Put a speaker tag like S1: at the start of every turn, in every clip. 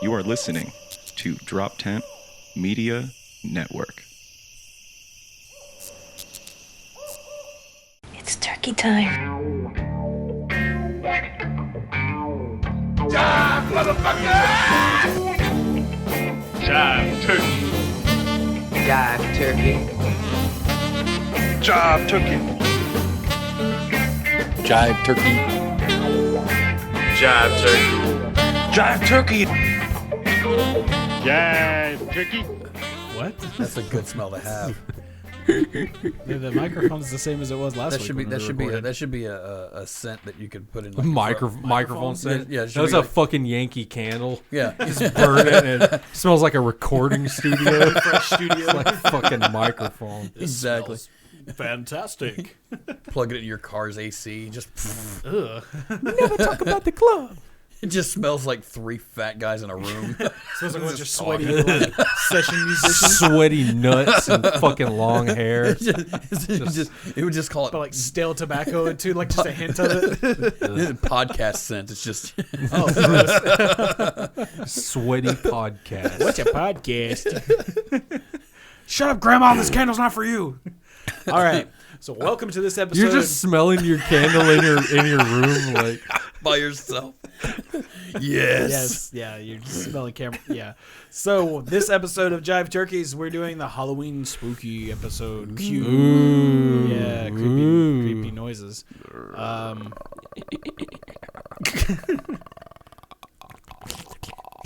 S1: You are listening to DropTent Media Network.
S2: It's turkey time.
S3: Jive, motherfucker! Jive turkey.
S4: Jive turkey.
S3: Jive turkey.
S5: Jive turkey.
S3: Jive turkey. Jive turkey.
S6: Jive turkey.
S7: What?
S5: That's a good smell to have.
S7: The microphone's the same as it was last
S5: That
S7: week.
S5: should be
S7: when
S5: that
S7: we
S5: should be
S7: recorded.
S5: that should be a scent that you could put in like
S6: Microphone scent.
S5: Yeah, it
S6: that
S5: should
S6: was
S5: be
S6: a
S5: like-
S6: fucking Yankee candle.
S5: Yeah.
S6: Just burn it and it smells like a recording studio.
S7: fresh studio.
S6: Like fucking microphone.
S5: Exactly.
S7: Fantastic.
S5: Plug it into your car's AC. Just
S7: Ugh.
S6: Never talk about the club.
S5: it just smells like three fat guys in a room.
S7: Smells like a bunch of sweaty like, session musicians.
S6: Sweaty nuts and fucking long hair.
S5: It would just call it
S7: But like stale tobacco too, like just a hint of it.
S5: podcast scent. It's just
S7: Oh, gross.
S6: Sweaty podcast.
S7: What's your podcast? Shut up, Grandma. This candle's not for you. All right. So welcome to this episode.
S6: You're just smelling your candle in your room like
S5: by yourself. Yes.
S7: Yes, yeah, you're just smelling camera. Yeah. So this episode of Jive Turkeys, we're doing the Halloween spooky episode. Cute.
S6: ooh.
S7: Yeah, creepy noises. Are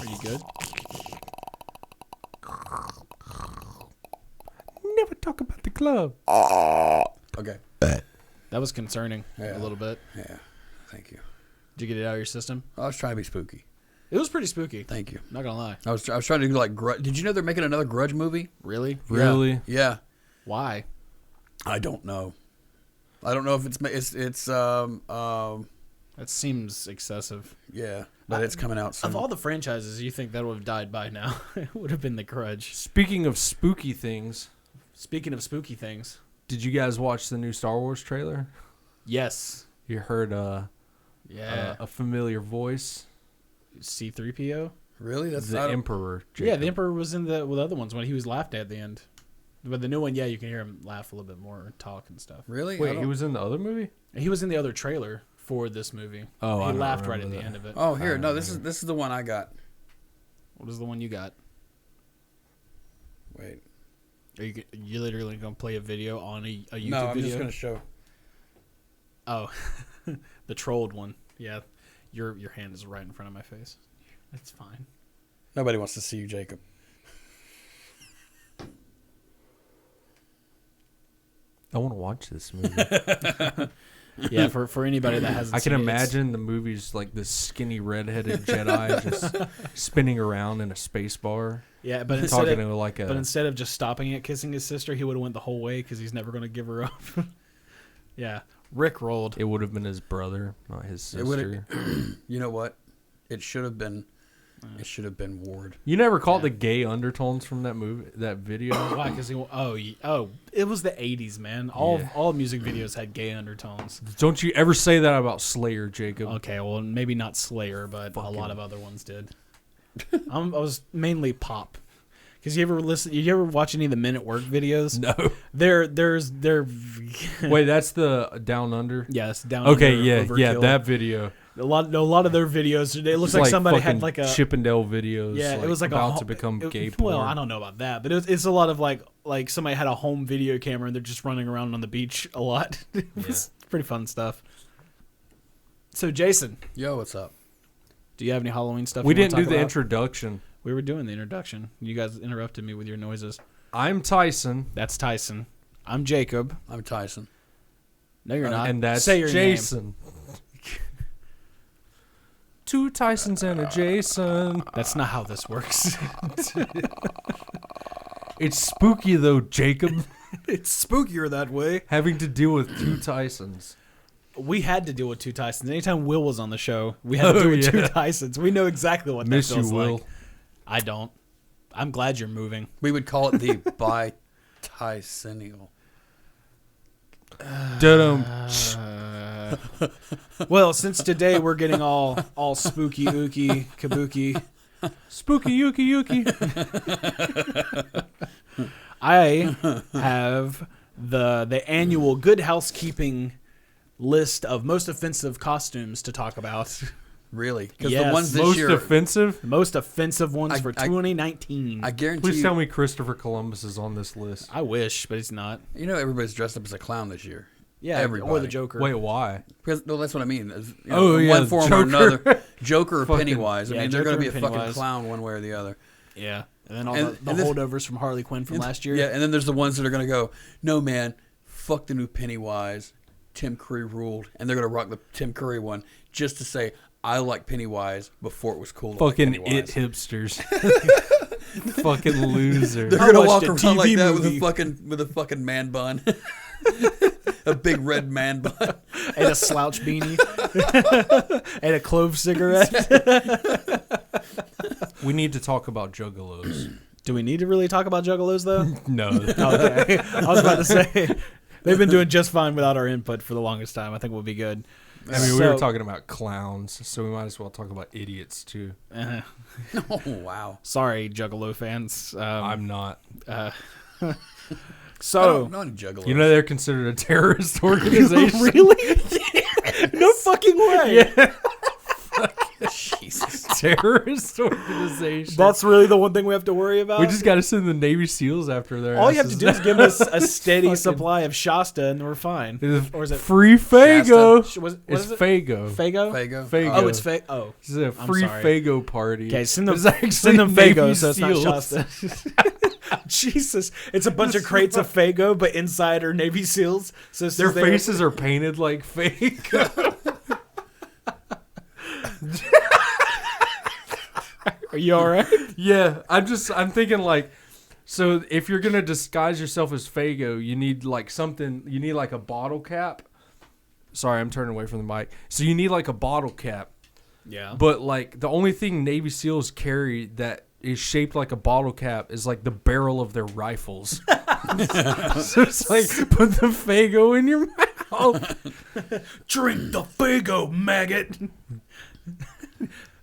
S7: you good?
S6: Never talk about the club.
S5: Okay.
S7: That was concerning
S5: Yeah.
S7: a little bit.
S5: Yeah. Thank you.
S7: Did you get it out of your system?
S5: I was trying to be spooky.
S7: It was pretty spooky.
S5: Thank you.
S7: Not gonna lie.
S5: I was trying to do like Grudge. Did you know they're making another Grudge movie?
S7: Really?
S6: Really?
S5: Yeah.
S7: Why?
S5: I don't know. I don't know if it's
S7: That seems excessive.
S5: yeah, but it's coming out soon.
S7: Of all the franchises, you think that would have died by now? It would have been The Grudge.
S6: Speaking of spooky things,
S7: Speaking of spooky things,
S6: did you guys watch the new Star Wars trailer?
S7: yes.
S6: You heard
S7: Yeah.
S6: a familiar voice.
S7: C-3PO?
S5: Really? That's
S6: The
S5: not
S6: Emperor.
S7: Yeah,
S6: Jacob.
S7: the Emperor was in the other ones when he was laughed at the end. But the new one, yeah, you can hear him laugh a little bit more and talk and stuff.
S5: really. I
S6: Wait,
S5: don't-
S6: he was in the other movie?
S7: He was in the other trailer for this movie.
S6: Oh, I
S7: he
S6: don't
S7: laughed right at
S6: remember
S7: the
S6: that.
S7: end of it.
S5: Oh, here. No, this is the one I got.
S7: What is the one you got?
S5: Wait.
S7: Are you literally gonna play a video on a YouTube
S5: No, I'm
S7: video?
S5: just gonna show.
S7: Oh, the trolled one. Yeah, your hand is right in front of my face. It's fine.
S5: Nobody wants to see you, Jacob.
S6: I want to watch this movie.
S7: Yeah, for anybody that hasn't,
S6: I can
S7: seen it,
S6: imagine the movie's like this skinny redheaded Jedi just spinning around in a space bar,
S7: Yeah, but
S6: talking to like
S7: But
S6: a.
S7: instead of just stopping at kissing his sister, he would have went the whole way because he's never going to give her up. Yeah, Rick rolled.
S6: It would have been his brother, not his
S5: It would've-
S6: sister.
S5: You know what? It should have been. It should have been Ward.
S6: You never caught
S7: Yeah.
S6: the gay undertones from that movie, that video.
S7: Why? Because it was the '80s, man. All music videos had gay undertones.
S6: Don't you ever say that about Slayer, Jacob?
S7: Okay, well maybe not Slayer, but a lot of other ones did. I was mainly pop. Because you ever watch any of the Men at Work videos?
S6: No.
S7: There's
S6: Wait, that's the Down Under.
S7: yes, down.
S6: Okay,
S7: Under,
S6: yeah,
S7: Overkill.
S6: that video.
S7: A lot of their videos. It looks
S6: It's
S7: like somebody
S6: fucking
S7: had like a
S6: Chippendale videos.
S7: yeah. It was like
S6: about
S7: a,
S6: to become
S7: it-
S6: gay porn.
S7: Well, I don't know about that, but it's a lot of like somebody had a home video camera and they're just running around on the beach a lot. It's pretty fun stuff. So Jason,
S5: Yo, what's up?
S7: do you have any Halloween stuff?
S6: We
S7: you wanna
S6: didn't do
S7: talk
S6: the
S7: about?
S6: introduction.
S7: We were doing the introduction. You guys interrupted me with your noises.
S6: I'm Tyson,
S7: That's Tyson. I'm Jacob.
S5: I'm Tyson.
S7: No, you're not.
S6: and that's
S7: Say your name.
S6: Jason. Two Tysons and a Jason.
S7: That's not how this works.
S6: It's spooky though, Jacob.
S7: It's spookier that way.
S6: Having to deal with two Tysons.
S7: We had to deal with two Tysons. Anytime Will was on the show, we had to deal with two Tysons. We know exactly what
S6: Miss
S7: that
S6: you,
S7: feels
S6: Will.
S7: like. I don't. I'm glad you're moving.
S5: We would call it the bi-tycennial.
S6: Dum.
S7: Well, since today we're getting all spooky ooky kabuki,
S6: Spooky Yuki Yuki.
S7: I have the annual Good Housekeeping list of most offensive costumes to talk about.
S5: Really? Because
S7: Yes.
S5: the ones this
S6: Most
S5: year,
S6: offensive?
S7: The most offensive ones for
S5: I
S7: 2019.
S5: I guarantee
S6: Please
S5: you.
S6: tell me Christopher Columbus is on this list.
S7: I wish, but he's not.
S5: You know, everybody's dressed up as a clown this year.
S7: Yeah,
S5: Everybody.
S7: or the Joker.
S6: Wait, why?
S5: Because, no, that's what I mean.
S6: Oh,
S5: in
S6: yeah,
S5: one form
S6: Joker.
S5: or another. Joker or
S6: Fucking-
S5: Pennywise. I
S7: yeah,
S5: mean, they're going to be
S7: Joker
S5: a
S7: and
S5: fucking
S7: Pennywise.
S5: clown one way or the other.
S7: Yeah, and then all
S5: And-
S7: the
S5: and this-
S7: holdovers from Harley Quinn from last year.
S5: Yeah, and then there's the ones that are going to go, no, man, fuck the new Pennywise. Tim Curry ruled. And they're going to rock the Tim Curry one just to say, I like Pennywise before it was cool to like
S6: Fucking
S5: Pennywise.
S6: hipsters. Fucking loser.
S5: They're going to
S7: watched
S5: walk
S7: a
S5: around like
S7: TV
S5: that
S7: movie.
S5: with a fucking man bun. A big red man bun.
S7: And a slouch beanie. And a clove cigarette.
S6: We need to talk about juggalos.
S7: Do we need to really talk about Juggalos, though?
S6: No.
S7: Okay. I was about to say, they've been doing just fine without our input for the longest time. I think we'll be good.
S6: I mean, we
S7: So-
S6: were talking about clowns, so we might as well talk about idiots, too.
S5: Oh, wow.
S7: Sorry, Juggalo fans.
S6: I'm not.
S7: So,
S5: Not a juggalo.
S6: You know they're considered a terrorist organization.
S7: really? No fucking way.
S6: Yeah,
S5: Jesus.
S6: terrorist organization.
S7: That's really the one thing we have to worry about.
S6: We just got to send the Navy SEALs after their
S7: All you have to
S6: asses.
S7: do is give us a steady
S6: Fucking-
S7: supply of Shasta, and we're fine. Or is it
S6: free Fago?
S7: Shasta? What
S6: It's
S7: is it?
S6: Fago.
S7: Fago?
S5: Fago.
S6: Fago.
S7: Oh, it's Fago. Oh,
S6: This is a
S7: I'm
S6: free
S7: sorry.
S6: Fago party.
S7: okay. Send them.
S6: It's actually
S7: Send them
S6: Navy
S7: Fago, so it's not
S6: SEALs.
S7: Shasta. Jesus, it's a bunch of crates of Fago, but inside are Navy SEAls. So it's
S6: Their
S7: just they-
S6: faces are painted like Fago.
S7: Are you all right?
S6: Yeah, I'm thinking like, so if you're gonna disguise yourself as Fago, you need like something. You need like a bottle cap. Sorry, I'm turning away from the mic. So you need like a bottle cap,
S7: Yeah.
S6: but like the only thing Navy SEALs carry that is shaped like a bottle cap is like the barrel of their rifles. So it's like put the Fago in your mouth.
S7: Drink the Fago, maggot.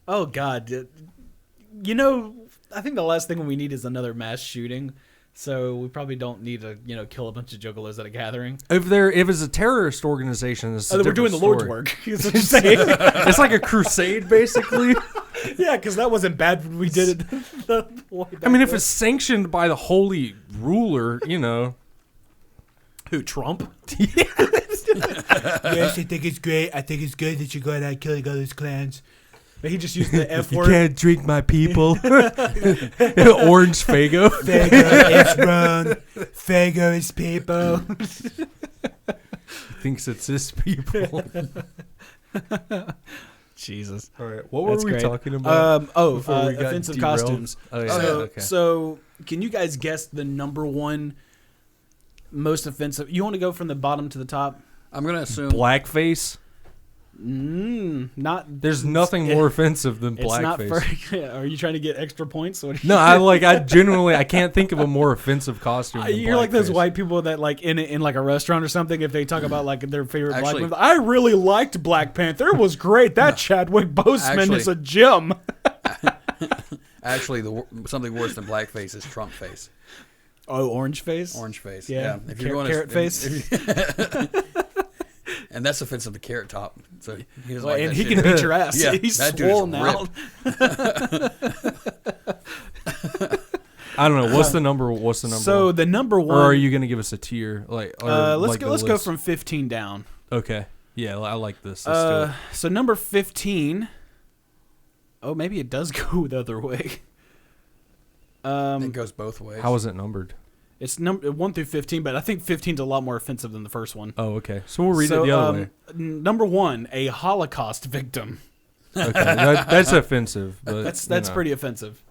S7: Oh God, you know, I think the last thing we need is another mass shooting. So we probably don't need to, kill a bunch of juggalos at a gathering.
S6: If it's a terrorist organization, it's a
S7: We're doing the
S6: different
S7: Lord's
S6: story.
S7: work. Is what you're saying.
S6: It's like a crusade, basically.
S7: Yeah, because that wasn't bad when we did it.
S6: I mean, if it's sanctioned by the holy ruler,
S7: who, Trump?
S8: Yes, I think it's great. I think it's good that you're going out killing all those clans.
S7: But he just used the F
S6: You
S7: word.
S6: can't drink my people. Orange Fago.
S8: Fago is wrong. Fago is people.
S6: Thinks it's his people.
S7: Jesus.
S6: All right, what were
S7: That's
S6: we
S7: great.
S6: talking about? before we got
S7: Offensive
S6: derailed?
S7: costumes.
S6: Oh, yeah,
S7: So,
S6: okay.
S7: so can you guys guess the number one most offensive? You want to go from the bottom to the top?
S5: I'm going to assume.
S6: Blackface.
S7: Not.
S6: There's nothing more offensive than
S7: It's not
S6: blackface.
S7: for. Are you trying to get extra points? What
S6: No, I genuinely, I can't think of a more offensive costume. Than
S7: You're like those
S6: blackface.
S7: white people that like in like a restaurant or something. If they talk about like their favorite black
S5: Actually-
S7: movie, I really liked Black Panther. It was great. That Chadwick Boseman
S5: Actually-
S7: is a gem.
S5: Actually, something worse than blackface is Trump face.
S7: Oh, orange face.
S5: Orange face.
S7: Yeah.
S5: If you're going
S7: Carrot face.
S5: And that's offensive to Carrot Top. So he doesn't
S7: Well,
S5: like
S7: and
S5: that
S7: he
S5: shit.
S7: can beat your ass.
S5: Yeah,
S7: He's
S5: that dude is
S7: swole now.
S6: I don't know. What's the number? What's the number?
S7: So
S6: one?
S7: the number one.
S6: Or are you gonna give us a tier? Like, or
S7: let's
S6: like
S7: go.
S6: the
S7: Let's go
S6: list?
S7: from 15 down.
S6: Okay. Yeah, I like this. Let's do it.
S7: So number 15. Oh, maybe it does go the other way.
S5: It goes both ways.
S6: How is it numbered?
S7: It's number 1 through 15, but I think 15 is a lot more offensive than the first one.
S6: Oh, okay. So we'll read it the other way.
S7: Number 1, a Holocaust victim.
S6: Okay, that's offensive. But,
S7: That's pretty offensive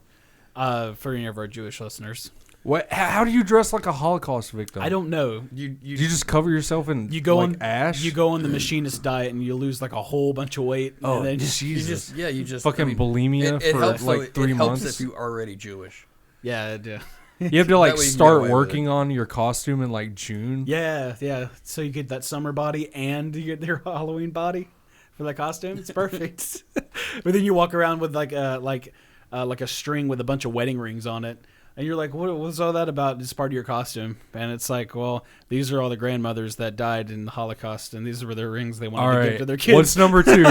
S7: for any of our Jewish listeners.
S6: What? How do you dress like a Holocaust victim?
S7: I don't know.
S6: Do you just cover yourself in
S7: You go
S6: like
S7: on
S6: ash?
S7: You go on the machinist diet and you lose like a whole bunch of weight.
S6: Oh,
S7: and then
S6: Jesus.
S5: You just
S6: Fucking bulimia
S5: it
S6: for
S5: helps,
S6: like
S5: though,
S6: 3
S5: it
S6: months.
S5: helps if you're already Jewish.
S7: Yeah.
S6: You have to like
S5: That way you can get
S6: start
S5: away with
S6: working on your costume in like June.
S7: Yeah. So you get that summer body and you get your Halloween body for that costume. It's perfect. But then you walk around with like like a string with a bunch of wedding rings on it. And you're like, what's all that about? It's part of your costume. And it's like, well, these are all the grandmothers that died in the Holocaust, and these were their rings they wanted to give to their kids.
S6: What's number 2?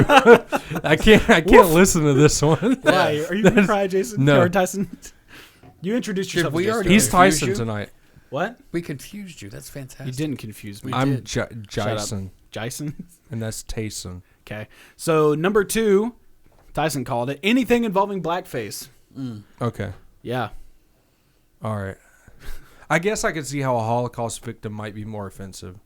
S6: I can't listen to this one.
S7: Why? Are you going to cry, Jason?
S6: No.
S7: Or Tyson? You introduced yourself.
S5: we
S7: to
S5: already-
S6: He's
S5: Confuse
S6: Tyson
S5: you?
S6: tonight.
S7: What?
S5: We confused you. That's fantastic.
S7: You didn't confuse me.
S6: I'm
S7: Shut up.
S6: Jason,
S7: Jason?
S6: and that's Tayson.
S7: Okay. So, number 2, Tyson called it, anything involving blackface.
S6: Okay.
S7: Yeah.
S6: All right. I guess I could see how a Holocaust victim might be more offensive,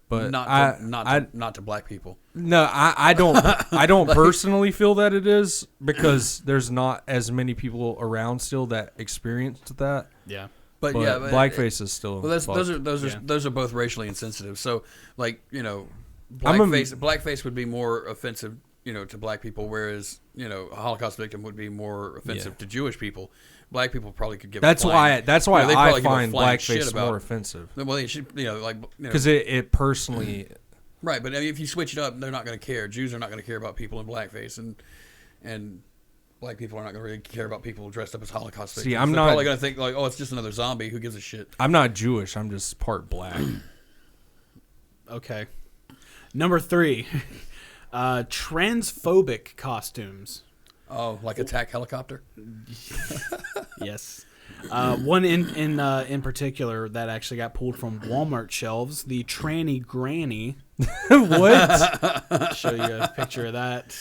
S6: but
S5: not to black people.
S6: No, I don't personally feel that it is, because there's not as many people around still that experienced that.
S7: Yeah.
S6: But blackface is still.
S5: Well, those are both racially insensitive. So, like, blackface would be more offensive, to black people, whereas a Holocaust victim would be more offensive to Jewish people. Black people probably could give.
S6: That's why
S5: they
S6: I
S5: probably give a
S6: find
S5: flying
S6: blackface
S5: shit about-
S6: more offensive.
S5: Well, it should,
S6: Because it personally.
S5: Right, but I mean, if you switch it up, they're not going to care. Jews are not going to care about people in blackface, and black people are not going to really care about people dressed up as Holocaust victims.
S6: See, I'm
S5: They're
S6: not
S5: probably going to think like, oh, it's just another zombie. Who gives a shit?
S6: I'm not Jewish. I'm just part black.
S7: Okay. Number 3, transphobic costumes.
S5: Oh, like attack helicopter?
S7: Yes. One in particular that actually got pulled from Walmart shelves, the tranny granny.
S6: What?
S7: Show you a picture of that.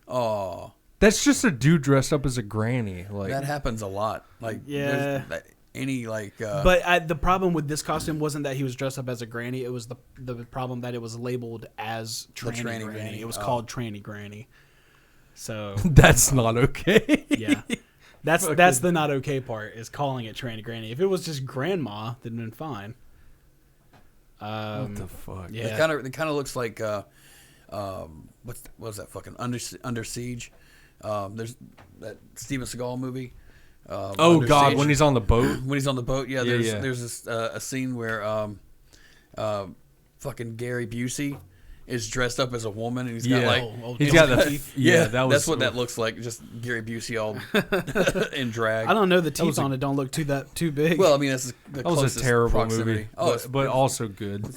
S5: Oh,
S6: That's just a dude dressed up as a granny. Like
S5: that happens a lot. Like,
S7: Yeah.
S5: But
S7: the problem with this costume wasn't that he was dressed up as a granny. It was the problem that it was labeled as tranny
S5: tranny
S7: granny.
S5: granny.
S7: It was
S5: Oh.
S7: called tranny granny. So
S6: that's not okay.
S7: yeah, that's the not okay part, is calling it tranny granny. If it was just grandma, then it'd been fine.
S6: What the fuck?
S7: Yeah,
S5: it kind of looks like what's that fucking Under Siege? There's that Steven Seagal movie.
S6: Oh
S5: Under
S6: God,
S5: Siege.
S6: when he's on the boat.
S5: When he's on the boat,
S6: Yeah,
S5: there's this a scene where fucking Gary Busey is dressed up as a woman, and he's got
S6: he's got the
S5: that's what that looks like. Just Gary Busey all in drag.
S7: I don't know, the teeth on it don't look too big.
S5: Well, I mean, that's the
S6: That was
S5: closest
S6: a terrible
S5: proximity.
S6: movie,
S5: Oh,
S6: but also good.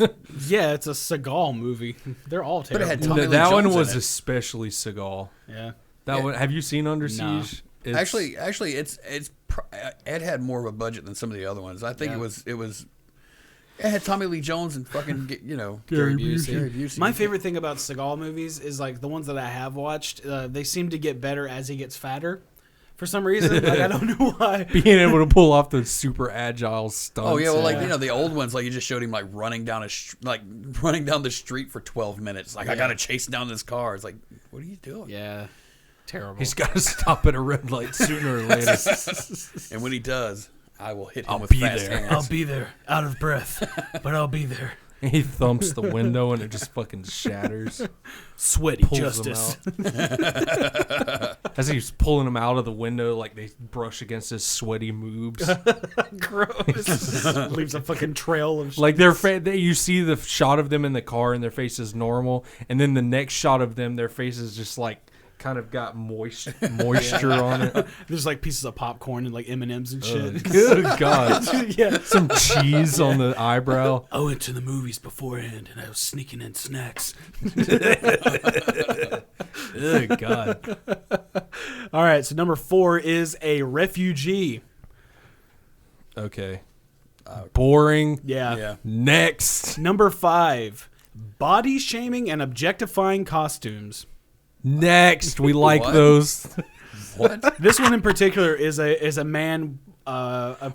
S7: yeah, it's a Seagal movie. They're all terrible.
S5: But it had Tommy Lee
S6: that one
S5: Jones in
S6: was
S5: it.
S6: especially Seagal.
S7: Yeah.
S6: That one. Have you seen Under Siege?
S5: Actually, it had more of a budget than some of the other ones. I think it had Tommy Lee Jones and fucking Gary Busey.
S7: My favorite thing about Seagal movies is like the ones that I have watched. They seem to get better as he gets fatter. For some reason, like, I don't know why.
S6: Being able to pull off the super agile stunts.
S5: Oh yeah, well, the old ones, like you just showed him like running down the street for 12 minutes. Like I gotta chase down this car. It's like, what are you doing?
S7: Yeah, terrible.
S6: He's got to stop at a red light sooner or later.
S5: And when he does, I will hit him
S6: I'll
S5: with
S6: be
S5: fast
S6: there.
S5: hands.
S7: I'll be there, out of breath, but I'll be there.
S6: He thumps the window and it just fucking shatters.
S7: Sweaty
S6: Pulls
S7: justice.
S6: him out. As he's pulling him out of the window, like they brush against his sweaty moobs.
S7: Gross. Leaves a fucking trail of.
S6: Like you see the shot of them in the car and their face is normal, and then the next shot of them, their face is just like kind of got moisture on it.
S7: There's like pieces of popcorn and like M&Ms and shit.
S6: Good God.
S7: Yeah.
S6: Some cheese on the eyebrow.
S7: I went to the movies beforehand and I was sneaking in snacks.
S6: Oh God.
S7: All right, so number 4 is a refugee.
S6: Okay. Boring.
S7: Yeah.
S6: Next.
S7: Number 5, body shaming and objectifying costumes.
S6: Next. We like
S5: What?
S6: those.
S5: What?
S7: This one in particular is a man.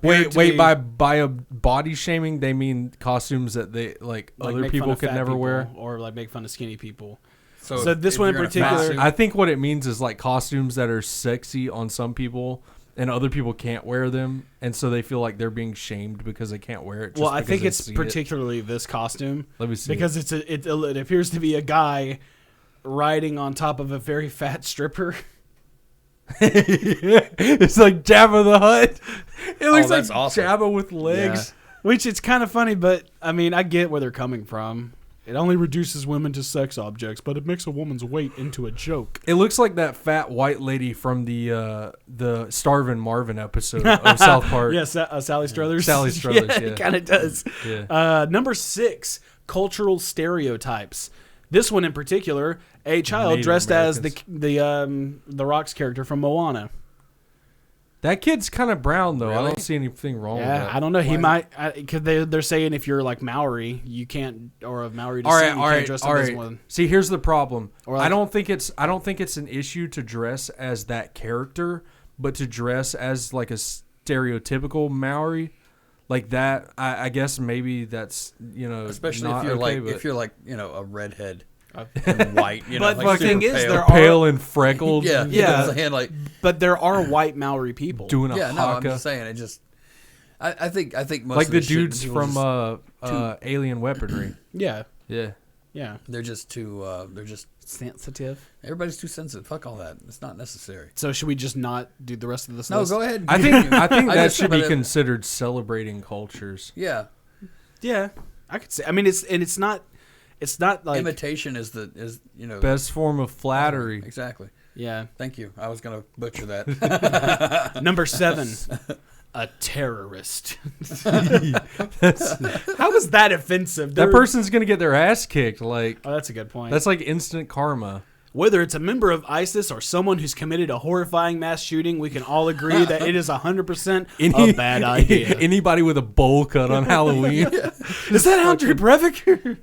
S6: Wait. By a body shaming, they mean costumes that they like other
S7: make fun
S6: people
S7: of
S6: could
S7: fat
S6: never
S7: people,
S6: wear.
S7: or like make fun of skinny people.
S5: So
S7: this
S5: if
S7: one in
S5: you're a
S7: particular-
S5: fat
S6: I think what it means is like costumes that are sexy on some people and other people can't wear them, and so they feel like they're being shamed because they can't wear it. Just
S7: Well, I
S6: because
S7: think
S6: they
S7: it's
S6: see it.
S7: particularly this costume.
S6: Let me see.
S7: Because it appears to be a guy riding on top of a very fat stripper.
S6: It's like Jabba the Hutt. It looks like
S5: that's awesome.
S6: Jabba with legs.
S7: Which it's kind of funny, but I mean, I get where they're coming from. It only reduces women to sex objects, but it makes a woman's weight into a joke.
S6: It looks like that fat white lady from the Starvin' Marvin episode of South Park.
S7: Yes, Sally Struthers.
S6: Sally Struthers, yeah.
S7: It kind of does.
S6: Yeah.
S7: Number 6, cultural stereotypes. This one in particular, a child
S6: Native
S7: as
S6: Americans.
S7: the Rock's character from Moana.
S6: That kid's kind of brown though. I
S5: Really?
S6: don't see anything wrong with
S7: Yeah,
S6: that.
S7: I don't know. He might because they're saying if you're like Maori, you can't, or of Maori
S6: All
S7: descent,
S6: right,
S7: you can't dress up as one.
S6: See, here's the problem.
S7: Or like-
S6: I don't think it's an issue to dress as that character, but to dress as like a stereotypical Maori, like that. I guess maybe that's
S5: Especially
S6: not
S5: if you're
S6: okay,
S5: like
S6: but
S5: if you're like a redhead and white.
S7: But
S5: like
S7: the thing
S5: super
S7: is,
S5: pale.
S7: there are
S6: pale and freckled.
S5: yeah,
S7: Yeah.
S5: yeah. I'm saying, like,
S7: But there are white Maori people.
S6: doing a
S5: yeah, no, I'm
S6: haka.
S5: just saying. It just, I think most
S6: Like
S5: of
S6: the
S5: this shit,
S6: dudes
S5: people
S6: from
S5: just-
S6: Alien Weaponry.
S7: Yeah,
S6: Yeah.
S7: yeah.
S5: they're just too. They're just
S7: Sensitive.
S5: everybody's too sensitive. Fuck all that. It's not necessary.
S7: So should we just not do the rest of this
S5: No,
S7: list?
S5: go ahead.
S6: I think that
S5: just-
S6: should be
S5: but,
S6: considered celebrating cultures.
S5: Yeah,
S7: Yeah, I could say. I mean, it's not like
S5: imitation is
S6: Best form of flattery.
S5: Exactly.
S7: yeah.
S5: Thank you. I was gonna butcher that.
S7: Number 7, a terrorist. How was that offensive?
S6: That person's gonna get their ass kicked. Like
S7: Oh, that's a good point.
S6: that's like instant karma.
S7: Whether it's a member of ISIS or someone who's committed a horrifying mass shooting, we can all agree that it is 100% a bad idea.
S6: Anybody with a bowl cut on Halloween.
S7: Is that Andrew Breivik?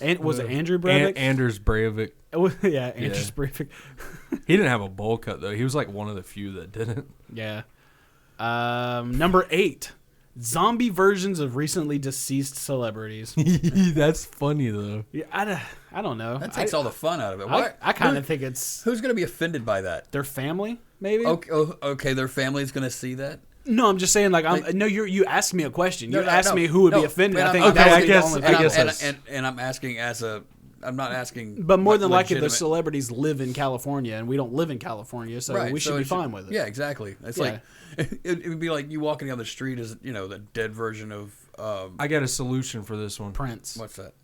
S7: And was it Andrew Breivik?
S6: Anders Breivik.
S7: Yeah, Andrew Breivik.
S6: He didn't have a bowl cut though. He was like one of the few that didn't.
S7: Yeah. Number 8, zombie versions of recently deceased celebrities.
S6: That's funny though.
S7: Yeah, I don't know.
S5: That takes all the fun out of it. Why?
S7: I kind of think it's
S5: Who's gonna be offended by that?
S7: their family, maybe.
S5: Okay, their family's gonna see that.
S7: No, I'm just saying. No, you asked me a question. You
S5: No,
S7: asked
S5: no,
S7: me who would be
S5: no,
S7: offended.
S5: and
S7: I think
S5: I'm
S7: that
S6: okay,
S7: was the
S6: I
S7: only
S6: guess
S7: thing.
S6: that's-
S5: and I'm asking I'm not asking.
S7: But more than
S5: like,
S7: likely, the
S5: legitimate-
S7: celebrities live in California, and we don't live in California, so
S5: Right,
S7: we should be
S5: it
S7: fine with it.
S5: Yeah, exactly. It's
S7: Yeah.
S5: like it would be like you walking down the street as the dead version of
S6: I got a solution for this one.
S7: Prince.
S5: what's that?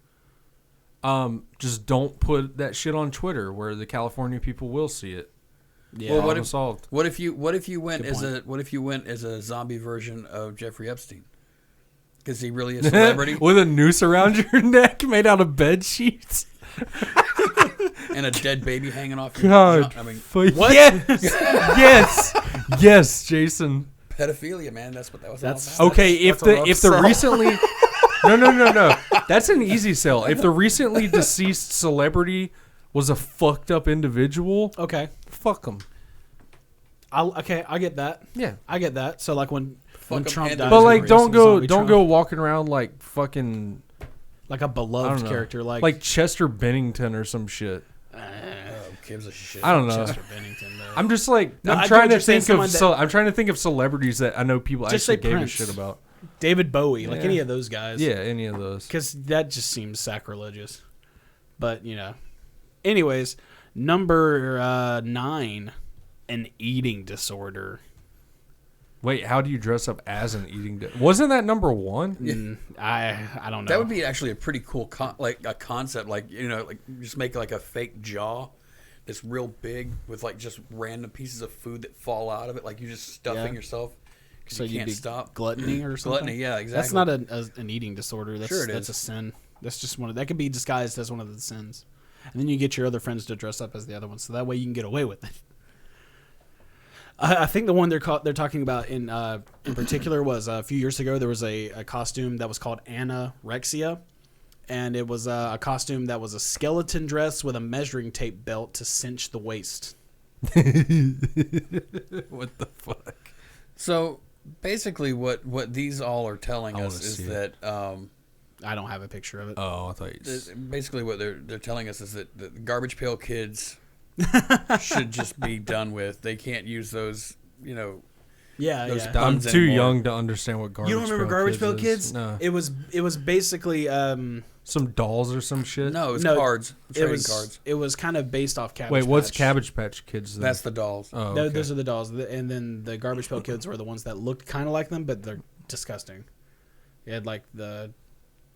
S6: Just don't put that shit on Twitter where the California people will see it.
S7: Yeah.
S5: Well,
S6: Problem solved.
S5: What if you went
S7: Good
S5: as a zombie version of Jeffrey Epstein? Is he really a celebrity?
S6: With a noose around your neck made out of bed sheets.
S5: And a dead baby hanging off your
S6: God.
S5: I mean,
S7: What?
S6: Yes. Yes, Jason.
S5: pedophilia, man. That's what that was
S7: That's-
S5: all about.
S6: Okay, if
S7: that's a rough
S6: the
S7: sell.
S6: recently No. That's an easy sell. If the recently deceased celebrity was a fucked up individual,
S7: Okay.
S6: fuck them.
S7: I get that.
S6: Yeah.
S7: I get that. So like when
S5: 'em
S7: Trump
S5: and
S7: dies,
S5: the-
S6: But like
S7: we're
S6: don't
S7: just zombie
S6: go
S7: Trump.
S6: walking around like fucking
S7: like a
S6: I don't
S7: beloved
S6: know.
S7: character
S6: like Chester Bennington or some shit.
S5: Who gives a shit?
S6: I don't know.
S7: Chester Bennington. Though.
S6: I'm just like
S7: No, I
S6: I'm
S7: get
S6: trying
S7: what
S6: to
S7: you're saying,
S6: think of
S7: someone
S6: I'm trying to think of celebrities that I know people
S7: Just
S6: actually
S7: say
S6: gave
S7: Prince.
S6: a shit about.
S7: David Bowie, like
S6: Yeah.
S7: any of those guys.
S6: Yeah, any of those.
S7: Because that just seems sacrilegious. But, Anyways, number 9, an eating disorder.
S6: Wait, how do you dress up as an eating? Wasn't that number 1?
S7: I don't know.
S5: That would be actually a pretty cool concept. Like just make like a fake jaw that's real big with like just random pieces of food that fall out of it. Like you're just stuffing
S7: Yeah.
S5: yourself because
S7: so
S5: you
S7: you'd
S5: can't
S7: be
S5: stop.
S7: gluttony or something.
S5: Gluttony, yeah, exactly.
S7: That's not an eating disorder. That's,
S5: Sure it
S7: that's
S5: is.
S7: a sin. That's just one of that could be disguised as one of the sins. And then you get your other friends to dress up as the other one, so that way you can get away with it. I think the one they're talking about in particular was a few years ago. There was a costume that was called anorexia, and it was a costume that was a skeleton dress with a measuring tape belt to cinch the waist.
S6: What the fuck?
S5: So basically, what these all are telling
S6: I
S5: us
S6: wanna
S5: is
S6: see
S5: that
S7: I don't have a picture of it.
S6: Oh, I thought you.
S5: basically what they're telling us is that the garbage pail kids should just be done with. They can't use those.
S7: Yeah,
S5: those
S7: yeah.
S6: I'm
S5: puns
S6: too
S5: anymore.
S6: young to understand what garbage.
S7: You don't remember Garbage Pail Kids?
S6: is. No.
S7: It was basically
S6: Some dolls or some shit.
S5: No, it's
S7: No,
S5: cards. Trading
S7: it was
S5: cards.
S7: It was kind of based off Cabbage
S6: Wait, what's
S7: Patch.
S6: Cabbage Patch Kids? Then?
S5: That's the dolls.
S6: Oh,
S7: Th-
S6: okay.
S7: Those are the dolls, and then the Garbage Pail Kids were the ones that looked kind of like them, but they're disgusting. It had like the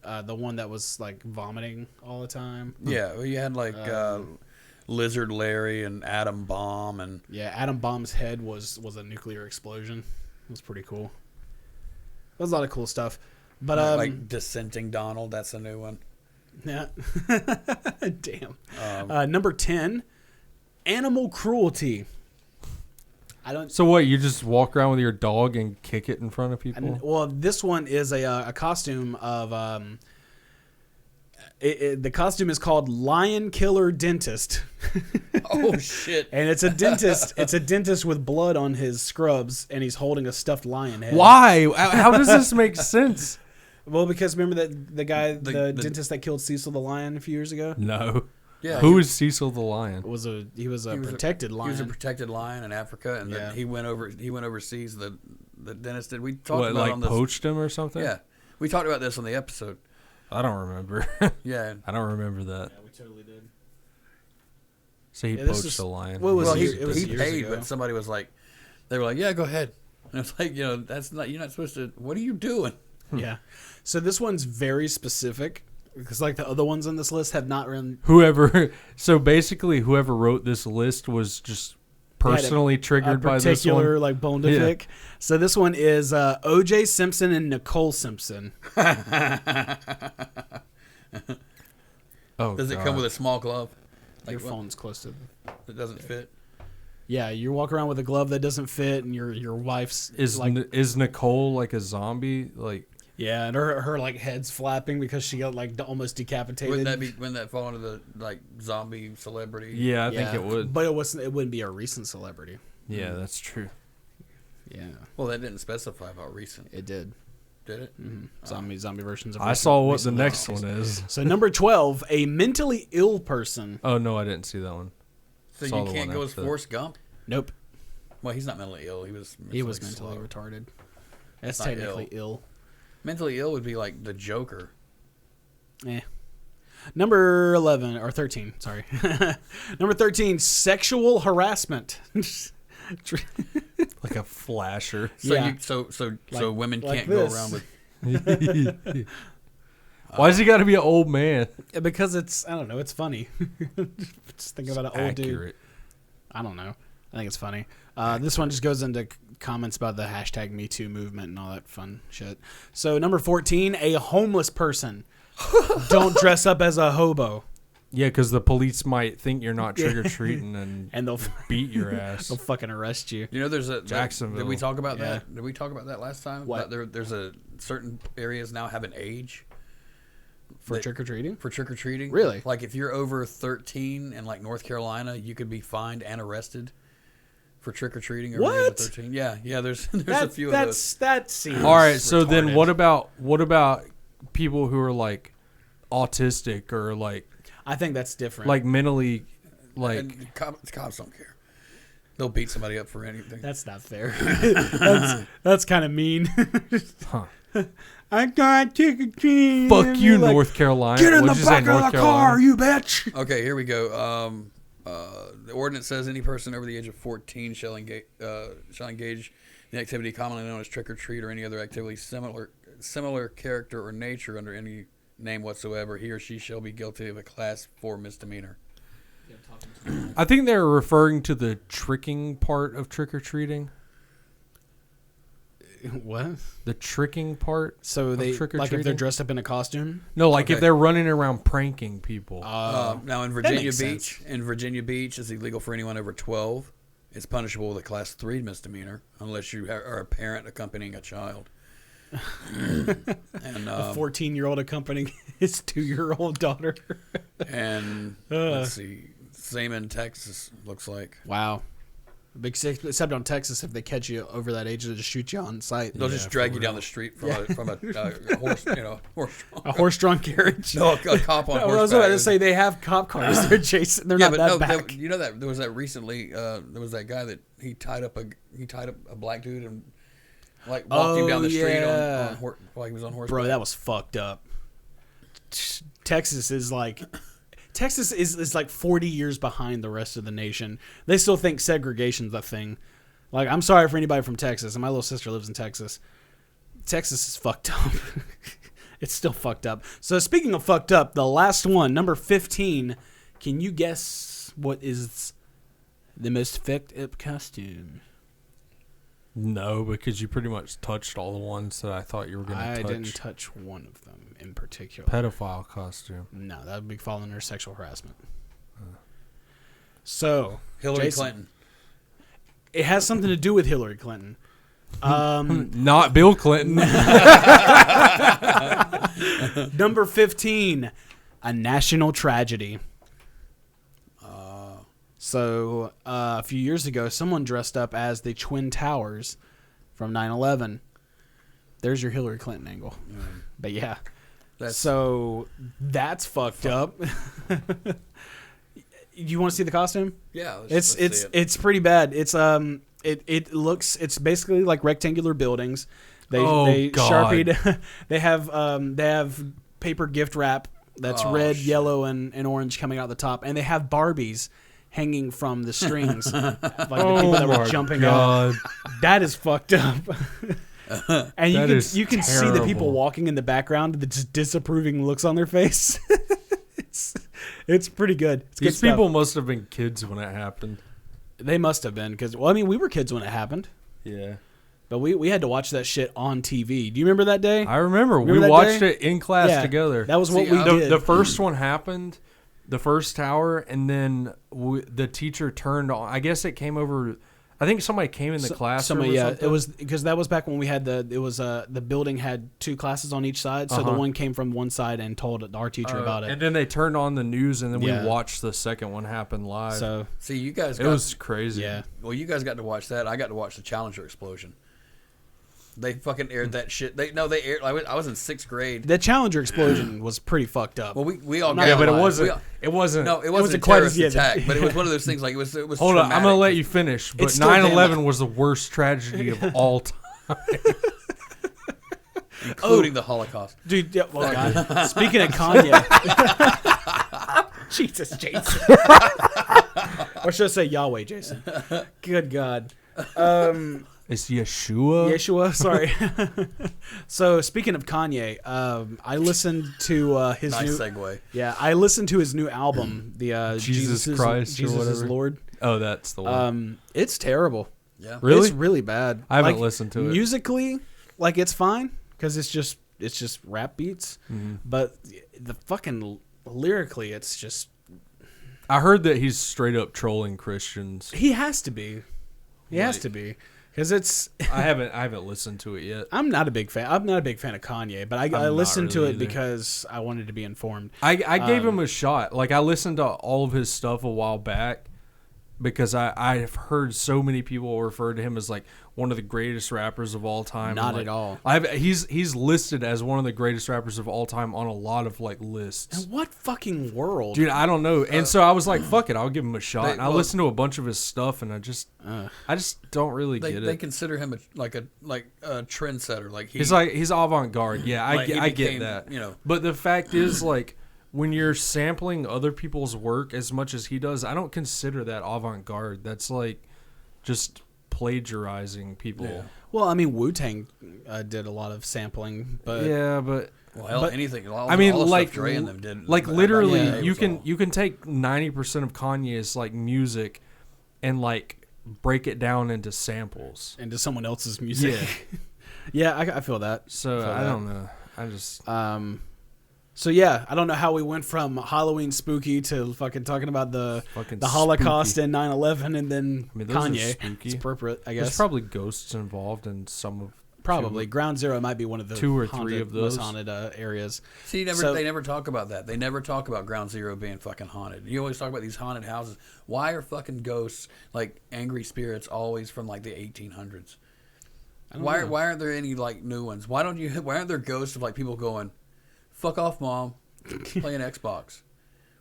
S7: the one that was like vomiting all the time.
S5: Yeah, well, you had like Lizard Larry and Atom Bomb, and
S7: Yeah, Atom Bomb's head was a nuclear explosion. It was pretty cool. There was a lot of cool stuff. But
S5: like Dissenting Donald. That's a new one.
S7: yeah. Damn. Number 10, animal cruelty. I don't.
S6: So what? You just walk around with your dog and kick it in front of people?
S7: Well, this one is a costume of the costume is called Lion Killer Dentist.
S5: Oh shit!
S7: And it's a dentist. It's a dentist with blood on his scrubs, and he's holding a stuffed lion head.
S6: Why? How does this make sense?
S7: Well, because remember that the guy, the dentist that killed Cecil the lion a few years ago,
S6: No.
S5: Yeah,
S6: Who is Cecil the lion?
S7: he was a protected lion.
S5: He was a protected lion in Africa, and
S7: Yeah.
S5: then he went overseas. The dentist did. We talked
S6: What,
S5: about
S6: like
S5: on this.
S6: poached him or something?
S5: Yeah, we talked about this on the episode.
S6: I don't remember.
S5: Yeah,
S6: I don't remember that.
S7: we totally did.
S6: So he
S7: Yeah, this
S6: poached
S7: is-
S6: a lion.
S7: what was
S5: well,
S7: he-
S5: he,
S7: it was
S5: he
S7: years
S5: paid,
S7: ago.
S5: but somebody was like, they were like, "Yeah, go ahead." And it's like, that's not. You're not supposed to. What are you doing?
S7: Yeah. So this one's very specific because like the other ones on this list have not really.
S6: So basically, whoever wrote this list was just personally triggered by this
S7: particular
S6: one.
S7: like bone to
S6: Yeah.
S7: pick. So this one is O.J. Simpson and Nicole Simpson.
S6: Oh,
S5: Does it
S6: God.
S5: come with a small glove?
S7: Your
S5: Like,
S7: phone's close to.
S5: It doesn't fit.
S7: Yeah, you walk around with a glove that doesn't fit, and your wife's
S6: Is
S7: like
S6: is Nicole like a zombie? Like
S7: yeah, and her like head's flapping because she got like almost decapitated.
S5: Wouldn't that fall into the like zombie celebrity?
S6: yeah, I think it would.
S7: but it wouldn't be a recent celebrity.
S6: Yeah, that's true.
S7: Yeah,
S5: Well, that didn't specify about recent,
S7: it did.
S5: did it?
S7: Zombie versions of.
S6: I
S7: recent-
S6: saw what the
S7: recent
S6: next
S7: zombies.
S6: one is.
S7: So number 12, a mentally ill person.
S6: Oh no, I didn't see that one.
S5: So
S6: Saw
S5: you
S6: the
S5: can't
S6: one
S5: go as
S6: after that.
S5: Forrest Gump.
S7: Nope,
S5: Well, he's not mentally ill. He was.
S7: he was mentally
S5: slow.
S7: retarded. That's
S5: Not
S7: technically ill.
S5: Mentally ill would be like the Joker.
S7: Number 11 or 13, sorry. Number 13, sexual harassment.
S6: Like a flasher.
S5: So
S7: Yeah.
S5: so
S7: Like-
S5: women
S7: like
S5: can't
S7: this.
S5: go around with.
S6: Why's he got to be an old man?
S7: Because it's, I don't know, it's funny. Just thinking about an old dude.
S6: Accurate.
S7: I don't know. I think it's funny. This one just goes into comments about the hashtag Me Too movement and all that fun shit. So number 14, a homeless person. Don't dress up as a hobo.
S6: Yeah, because the police might think you're not trick or treating and
S7: They'll
S6: beat your ass.
S7: they'll fucking arrest you.
S5: You know, there's a
S6: Jacksonville.
S5: Did we talk about
S7: Yeah.
S5: that? Did we talk about that last time?
S7: What?
S5: That there's a certain areas now have an age
S7: For trick or treating?
S5: for trick or treating.
S7: Really?
S5: Like if you're over 13 in like North Carolina, you could be fined and arrested for trick or treating.
S7: What?
S5: 13. Yeah, yeah. There's a few of those.
S7: That seems
S6: All right, so then
S5: retarded.
S6: what about people who are like autistic or like
S7: I think that's different.
S5: And
S6: mentally
S5: cops don't care. They'll beat somebody up for anything.
S7: That's not fair. that's kind of mean.
S6: Huh.
S7: I got trick or treating.
S6: Fuck you, North Carolina.
S7: Get in
S6: What'd
S7: the
S6: you say,
S7: back of
S6: North
S7: the
S6: Carolina?
S7: car, you bitch.
S5: Okay, here we go. The ordinance says any person over the age of 14 shall engage in activity commonly known as trick or treat or any other activity similar character or nature under any name whatsoever. He or she shall be guilty of a class 4 misdemeanor.
S6: I think they're referring to the tricking part of trick or treating.
S7: What?
S6: The tricking part.
S7: So
S6: of
S7: they like if they're
S6: trick-or-treating?
S7: dressed up in a costume.
S6: No, like
S5: Okay.
S6: if they're running around pranking people.
S5: Now in Virginia
S7: makes
S5: Beach, it's illegal for anyone over 12. It's punishable with a class 3 misdemeanor unless you are a parent accompanying a child. And
S7: A 14-year-old accompanying his 2-year-old daughter.
S5: and let's see, same in Texas looks like.
S7: Wow. Except on Texas, if they catch you over that age, they'll just shoot you on sight.
S5: They'll just drag you down the street from a horse, horse.
S7: A horse-drawn carriage.
S5: No, a cop on
S7: I
S5: horseback.
S7: was about to say they have cop cars. They're chasing. They're
S5: yeah,
S7: not
S5: but
S7: that
S5: no,
S7: back.
S5: you know that there was that recently. There was that guy that he tied up a black dude and like walked him down the street
S7: yeah.
S5: while he was on horseback.
S7: Bro, that was fucked up. Texas is like 40 years behind the rest of the nation. They still think segregation's a thing. Like, I'm sorry for anybody from Texas, and my little sister lives in Texas. Texas is fucked up. It's still fucked up. So speaking of fucked up, the last one, number 15. Can you guess what is the most fucked up costume?
S6: No, because you pretty much touched all the ones that I thought you were going to touch.
S7: I didn't touch one of them in particular.
S6: Pedophile costume.
S7: No, that would be falling under sexual harassment. So,
S5: Hillary
S7: Jason,
S5: Clinton.
S7: It has something to do with Hillary Clinton.
S6: Not Bill Clinton.
S7: Number 15, a national tragedy. So, a few years ago, someone dressed up as the Twin Towers from 9/11. There's your Hillary Clinton angle. But yeah. So, that's fucked up. You want to see the costume?
S5: Yeah,
S7: it's pretty bad. It's it's basically like rectangular buildings. They Sharpied. they have paper gift wrap that's red, yellow, and orange coming out the top, and they have Barbies hanging from the strings, like the people that were jumping out. That is fucked up. And you can see the people walking in the background, the just disapproving looks on their face. It's pretty good. It's
S6: These people must have been kids when it happened.
S7: They must have been, because, well, I mean, we were kids when it happened.
S6: Yeah.
S7: But we had to watch that shit on TV. Do you remember that day?
S6: I remember. We watched it in class together.
S7: That was what we did.
S6: The first one happened, the first tower, and then the teacher turned on. I guess it came over. I think somebody came in the classroom.
S7: Somebody, it was because that was back when we had the building had two classes on each side, so the one came from one side and told our teacher about it.
S6: And then they turned on the news, and then we watched the second one happen live.
S7: So
S5: see, you guys,
S6: it was crazy.
S7: Yeah.
S5: Well, you guys got to watch that. I got to watch the Challenger explosion. They fucking aired that shit. They aired. I was in 6th grade.
S7: The Challenger explosion was pretty fucked up.
S5: Well, we all
S6: but it wasn't. It wasn't.
S5: No, it wasn't a terrorist attack, but it was one of those things. Like it was.
S6: Hold on, I'm gonna let you finish. But 9/11 was the worst tragedy of all time,
S5: including the Holocaust.
S7: Dude, well, God. Speaking of Kanye, Jesus, Jason, or should I say Yahweh, Jason? Good God.
S6: It's Yeshua.
S7: Sorry. So speaking of Kanye, I listened to his
S5: nice
S7: new
S5: segue.
S7: Yeah, I listened to his new album, the
S6: Jesus Christ,
S7: Jesus is Lord.
S6: Oh, that's the one.
S7: It's terrible.
S5: Yeah,
S6: really,
S7: it's really bad.
S6: I haven't listened to it
S7: musically. Like it's fine because it's just rap beats, but the fucking lyrically, it's just.
S6: I heard that he's straight up trolling Christians.
S7: He has to be. He has to be. Because it's
S6: I haven't listened to it yet.
S7: I'm not a big fan of Kanye, but I listened to it because I wanted to be informed.
S6: I gave him a shot. Like I listened to all of his stuff a while back because I've heard so many people refer to him as like one of the greatest rappers of all time.
S7: Not
S6: like,
S7: at all.
S6: He's listed as one of the greatest rappers of all time on a lot of like lists.
S7: In what fucking world?
S6: Dude, I don't know. And so I was like, fuck it, I'll give him a shot. And I listened to a bunch of his stuff and I just don't really get it.
S5: They consider him a trendsetter. Like
S6: he's avant-garde. Yeah, I get that.
S5: You know.
S6: But the fact is, like, when you're sampling other people's work as much as he does, I don't consider that avant-garde. That's like just plagiarizing people.
S5: Yeah.
S7: Well, I mean, Wu-Tang did a lot of sampling, but
S5: anything. All
S6: like
S5: stuff Dre and them did.
S6: Like literally, you can take 90% of Kanye's like music and like break it down into samples
S7: into someone else's music. Yeah, I feel that.
S6: So I don't know. I just
S7: So yeah, I don't know how we went from Halloween spooky to fucking talking about the Holocaust and 9/11, and then Kanye. It's appropriate, I guess.
S6: There's probably ghosts involved in some of.
S7: Probably Ground Zero might be one of the
S6: 2 or 3 of those
S7: most haunted areas.
S5: See, they never talk about that. They never talk about Ground Zero being fucking haunted. You always talk about these haunted houses. Why are fucking ghosts like angry spirits always from like the 1800s? Why aren't there any like new ones? Why aren't there ghosts of like people going, "Fuck off, mom," playing Xbox?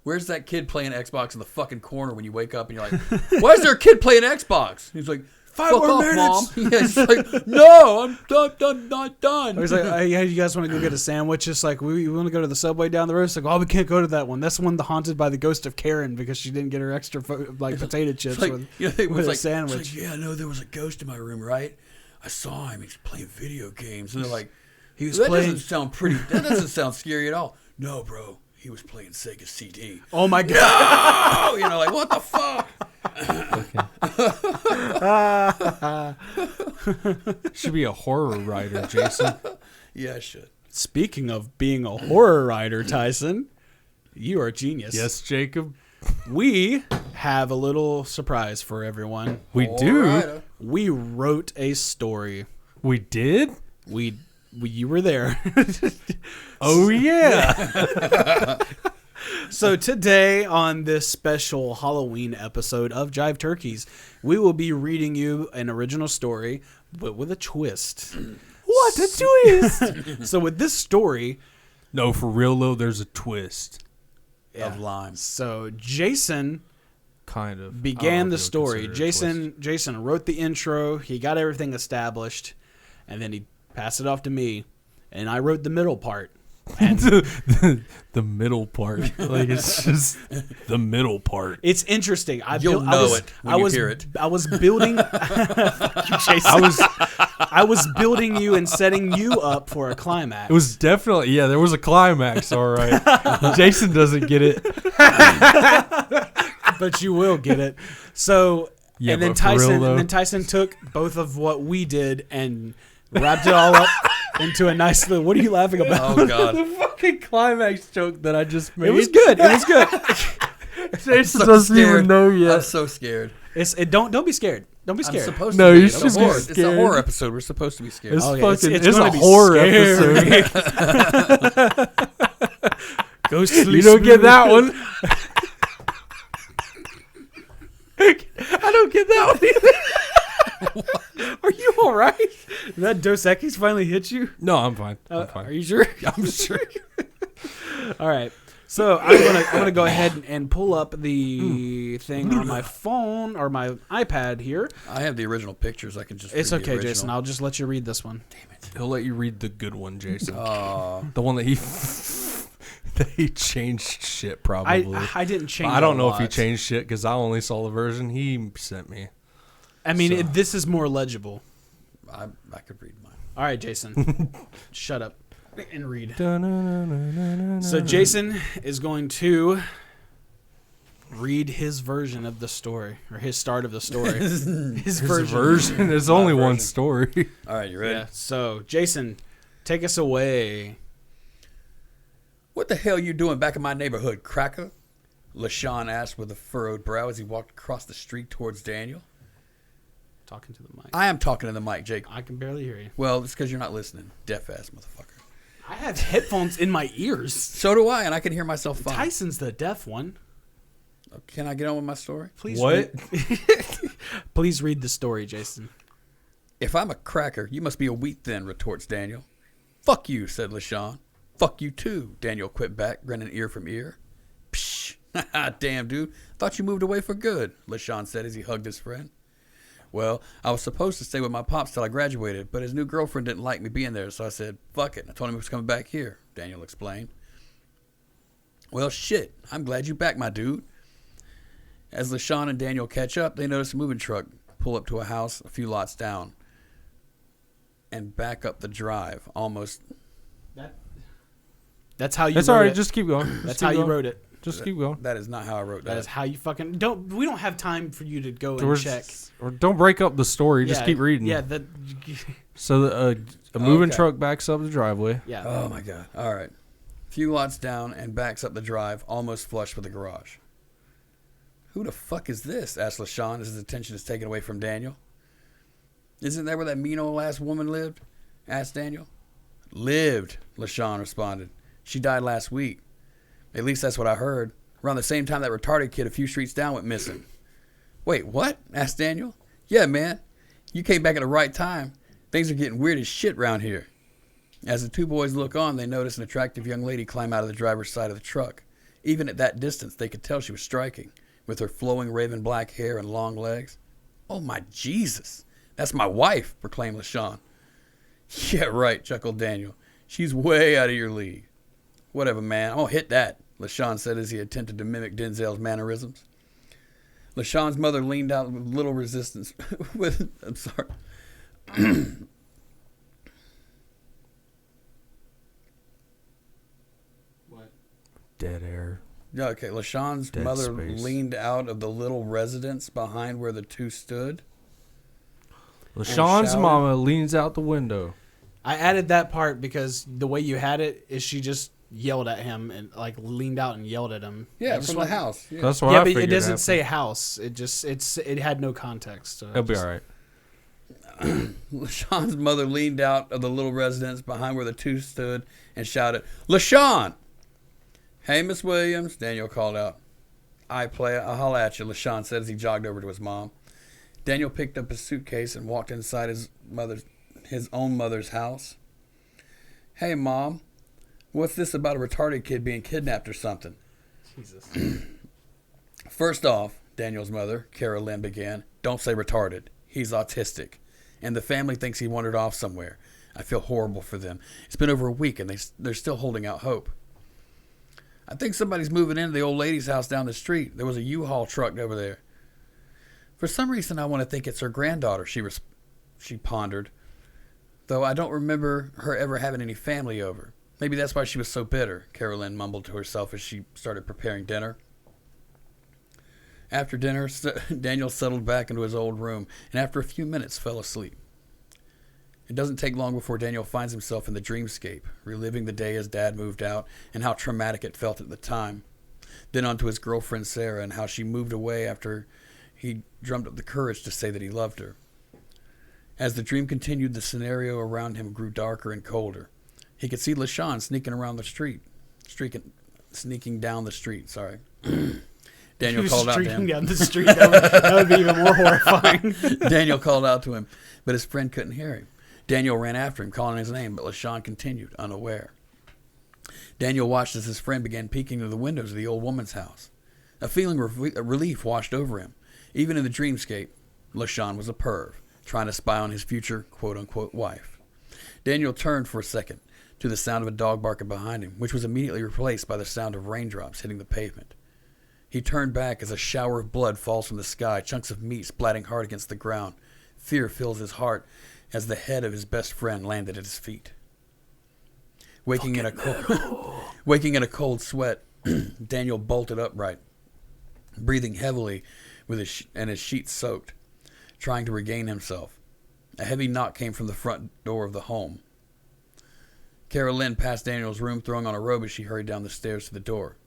S5: Where's that kid playing Xbox in the fucking corner when you wake up and you're like, "Why is there a kid playing Xbox?" He's like, "Fuck off, mom." Yeah, he's like, "No, I'm not done."
S7: He's like, "Hey, you guys want to go get a sandwich?" It's like, we want to go to the Subway down the road. It's like, "Oh, we can't go to that one. That's the one haunted by the ghost of Karen because she didn't get her extra potato chips with a sandwich."
S5: It's like, "Yeah, no, there was a ghost in my room, right? I saw him. He's playing video games." And they're like,
S7: He was
S5: That
S7: playing.
S5: doesn't sound pretty. That doesn't sound scary at all. No, bro. He was playing Sega CD.
S7: Oh my god!
S5: Oh, you know, like what the fuck?
S6: Should be a horror writer, Jason.
S5: Yeah, I should.
S7: Speaking of being a horror writer, Tyson, you are a genius.
S6: Yes, Jacob.
S7: We have a little surprise for everyone.
S6: We do.
S5: Alrighta.
S7: We wrote a story.
S6: We did.
S7: We you were there.
S6: Oh yeah.
S7: So today on this special Halloween episode of Jive Turkeys, we will be reading you an original story, but with a twist.
S6: What a twist!
S7: So with this story,
S6: No, for real though, there's a twist.
S5: Of lime.
S7: so Jason
S6: Kind of.
S7: began the
S6: I don't know if you'll
S7: story.
S6: consider it a twist.
S7: Jason wrote the intro. He got everything established, and then he passed it off to me, and I wrote the middle part. And
S6: the middle part. Like it's just the middle part.
S7: it's interesting.
S5: You'll know it when you hear it.
S7: I was building. Fuck you, Jason. I was building you and setting you up for a climax.
S6: It was definitely there was a climax, all right. Jason doesn't get it.
S7: but you will get it. So
S6: Yeah,
S7: and then
S6: but for real, though.
S7: Tyson took both of what we did and wrapped it all up into a nice little. What are you laughing about?
S5: Oh God.
S6: The fucking climax joke that I just made.
S7: It was good. It was good.
S6: Jason
S5: So
S6: doesn't even
S5: scared.
S6: know
S5: I'm
S6: yet.
S5: so scared.
S7: Don't be scared. Don't be
S5: I'm
S7: scared.
S5: supposed
S6: No,
S5: to be.
S6: you
S5: It's a
S6: should be
S5: horror- It's a
S6: scared.
S5: horror episode. We're supposed to be scared.
S6: It's
S7: Oh, yeah,
S6: fucking.
S7: it's
S6: It's
S7: gonna
S6: a
S7: be
S6: horror
S7: scary.
S6: episode.
S7: Ghostly
S6: You don't get
S7: smooth.
S6: that one. I don't get that one either.
S7: Are you all right? Did that Dos Equis finally hit you?
S6: No, I'm fine. I'm fine.
S7: Are you sure?
S6: I'm sure.
S7: All right. So I'm gonna go ahead and pull up the thing on my phone or my iPad here.
S5: I have the original pictures. I can just.
S7: It's
S5: read the
S7: okay,
S5: original.
S7: Jason. I'll just let you read this one.
S6: He'll let you read the good one, Jason.
S5: Oh.
S6: The one that he that he changed shit probably.
S7: I didn't change.
S6: I don't
S7: a
S6: know if he
S7: lot.
S6: changed shit because I only saw the version he sent me.
S7: I mean,
S6: So.
S7: this is more legible.
S5: I could read mine.
S7: All right, Jason. Shut up and read. So Jason is going to read his version of the story, or his start of the story. his
S6: His
S7: version.
S6: version. There's only one
S5: version.
S6: story.
S5: All right, you ready?
S7: Yeah. So Jason, take us away.
S5: What the hell you doing back in my neighborhood, cracker? LaShawn asked with a furrowed brow as he walked across the street towards Daniel.
S7: Talking to the mic.
S5: I am talking to the mic, Jake.
S7: I can barely hear you.
S5: Well, it's because you're not listening, deaf-ass motherfucker.
S7: I have headphones in my ears.
S5: So do I, and I can hear myself fine.
S7: Tyson's the deaf one.
S5: Can I get on with my story?
S7: Please
S6: What?
S7: Please read the story, Jason.
S5: If I'm a cracker, you must be a wheat then, retorts Daniel. Fuck you, said LaShawn. Fuck you too, Daniel quit back, grinning ear from ear. Psh, damn, dude. Thought you moved away for good, LaShawn said as he hugged his friend. Well, I was supposed to stay with my pops till I graduated, but his new girlfriend didn't like me being there, so I said, fuck it. I told him I was coming back here, Daniel explained. Well, shit. I'm glad you back, my dude. As LaShawn and Daniel catch up, they notice a moving truck pull up to a house a few lots down and back up the drive, almost.
S7: That's how you
S6: That's
S7: wrote
S6: all right.
S7: it.
S6: Just keep going.
S7: That's
S6: Just
S7: how
S6: keep
S7: you
S6: going.
S7: wrote it.
S6: Just keep going.
S5: That is not how I wrote that.
S7: That is how you fucking don't. We don't have time for you to go and
S6: Or,
S7: check.
S6: or don't break up the story. Just
S7: Yeah,
S6: keep reading.
S7: Yeah, that.
S6: So a moving
S5: Okay.
S6: truck backs up the driveway.
S7: Yeah.
S5: Oh, my God. All right. Few lots down and backs up the drive, almost flush with the garage. Who the fuck is this? Asked LaShawn as his attention is taken away from Daniel. Isn't that where that mean old ass woman lived? Asked Daniel. Lived, LaShawn responded. She died last week. At least that's what I heard. Around the same time that retarded kid a few streets down went missing. Wait, what? Asked Daniel. Yeah, man. You came back at the right time. Things are getting weird as shit around here. As the two boys look on, they notice an attractive young lady climb out of the driver's side of the truck. Even at that distance, they could tell she was striking, with her flowing raven black hair and long legs. Oh, my Jesus. That's my wife, proclaimed LaShawn. Yeah, right, chuckled Daniel. She's way out of your league. Whatever, man. I'm going to hit that, LaShawn said as he attempted to mimic Denzel's mannerisms. LaShawn's mother leaned out with little resistance. I'm sorry.
S6: Dead air.
S5: Yeah, okay. LaShawn's
S6: Dead
S5: mother
S6: space.
S5: leaned out of the little residence behind where the two stood.
S6: LaShawn's
S5: shouted?
S6: mama leans out the window.
S7: I added that part because the way you had it is she just yelled at him and like leaned out and yelled at him.
S5: Yeah,
S7: I just
S5: from the
S7: want-
S5: house. Yeah.
S6: That's what
S7: Yeah,
S6: I
S7: but it
S6: figured
S7: doesn't
S6: happened.
S7: say house. It had no context. So
S6: It'll be all right.
S5: LaShawn's mother leaned out of the little residence behind where the two stood and shouted, "LaShawn!" "Hey, Miss Williams," Daniel called out. "I play. I'll holla at you," LaShawn said as he jogged over to his mom. Daniel picked up his suitcase and walked inside his own mother's house. "Hey, Mom, what's this about a retarded kid being kidnapped or something?"
S7: Jesus.
S5: "First off," Daniel's mother, Carol Lynn, began, "don't say retarded. He's autistic. And the family thinks he wandered off somewhere. I feel horrible for them. It's been over a week and they're still holding out hope. I think somebody's moving into the old lady's house down the street. There was a U-Haul truck over there. For some reason, I want to think it's her granddaughter," she pondered. "Though I don't remember her ever having any family over. Maybe that's why she was so bitter," Carolyn mumbled to herself as she started preparing dinner. After dinner, Daniel settled back into his old room and after a few minutes fell asleep. It doesn't take long before Daniel finds himself in the dreamscape, reliving the day his dad moved out and how traumatic it felt at the time. Then on to his girlfriend Sarah and how she moved away after he drummed up the courage to say that he loved her. As the dream continued, the scenario around him grew darker and colder. He could see LaShawn sneaking down the street. Sorry. Daniel
S7: He was
S5: called out to
S7: streaking
S5: him.
S7: down the street. That would be even more horrifying.
S5: Daniel called out to him, but his friend couldn't hear him. Daniel ran after him, calling his name, but LaShawn continued, unaware. Daniel watched as his friend began peeking through the windows of the old woman's house. A feeling of relief washed over him. Even in the dreamscape, LaShawn was a perv, trying to spy on his future quote-unquote wife. Daniel turned for a second to the sound of a dog barking behind him, which was immediately replaced by the sound of raindrops hitting the pavement. He turned back as a shower of blood falls from the sky, chunks of meat splatting hard against the ground. Fear fills his heart as the head of his best friend landed at his feet. Waking in a cold sweat, Daniel bolted upright, breathing heavily with his sheets soaked, trying to regain himself. A heavy knock came from the front door of the home. Carol Lynn passed Daniel's room, throwing on a robe as she hurried down the stairs to the door.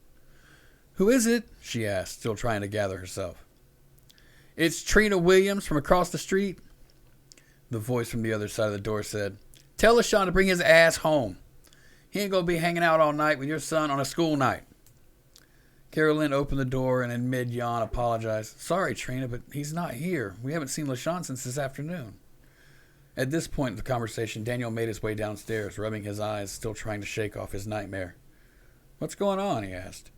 S5: "Who is it?" she asked, still trying to gather herself. "It's Trina Williams from across the street." The voice from the other side of the door said, "Tell LaShawn to bring his ass home. He ain't going to be hanging out all night with your son on a school night." Carol Lynn opened the door and in mid-yawn apologized. "Sorry, Trina, but he's not here. We haven't seen LaShawn since this afternoon." At this point in the conversation, Daniel made his way downstairs, rubbing his eyes, still trying to shake off his nightmare. "What's going on?" he asked.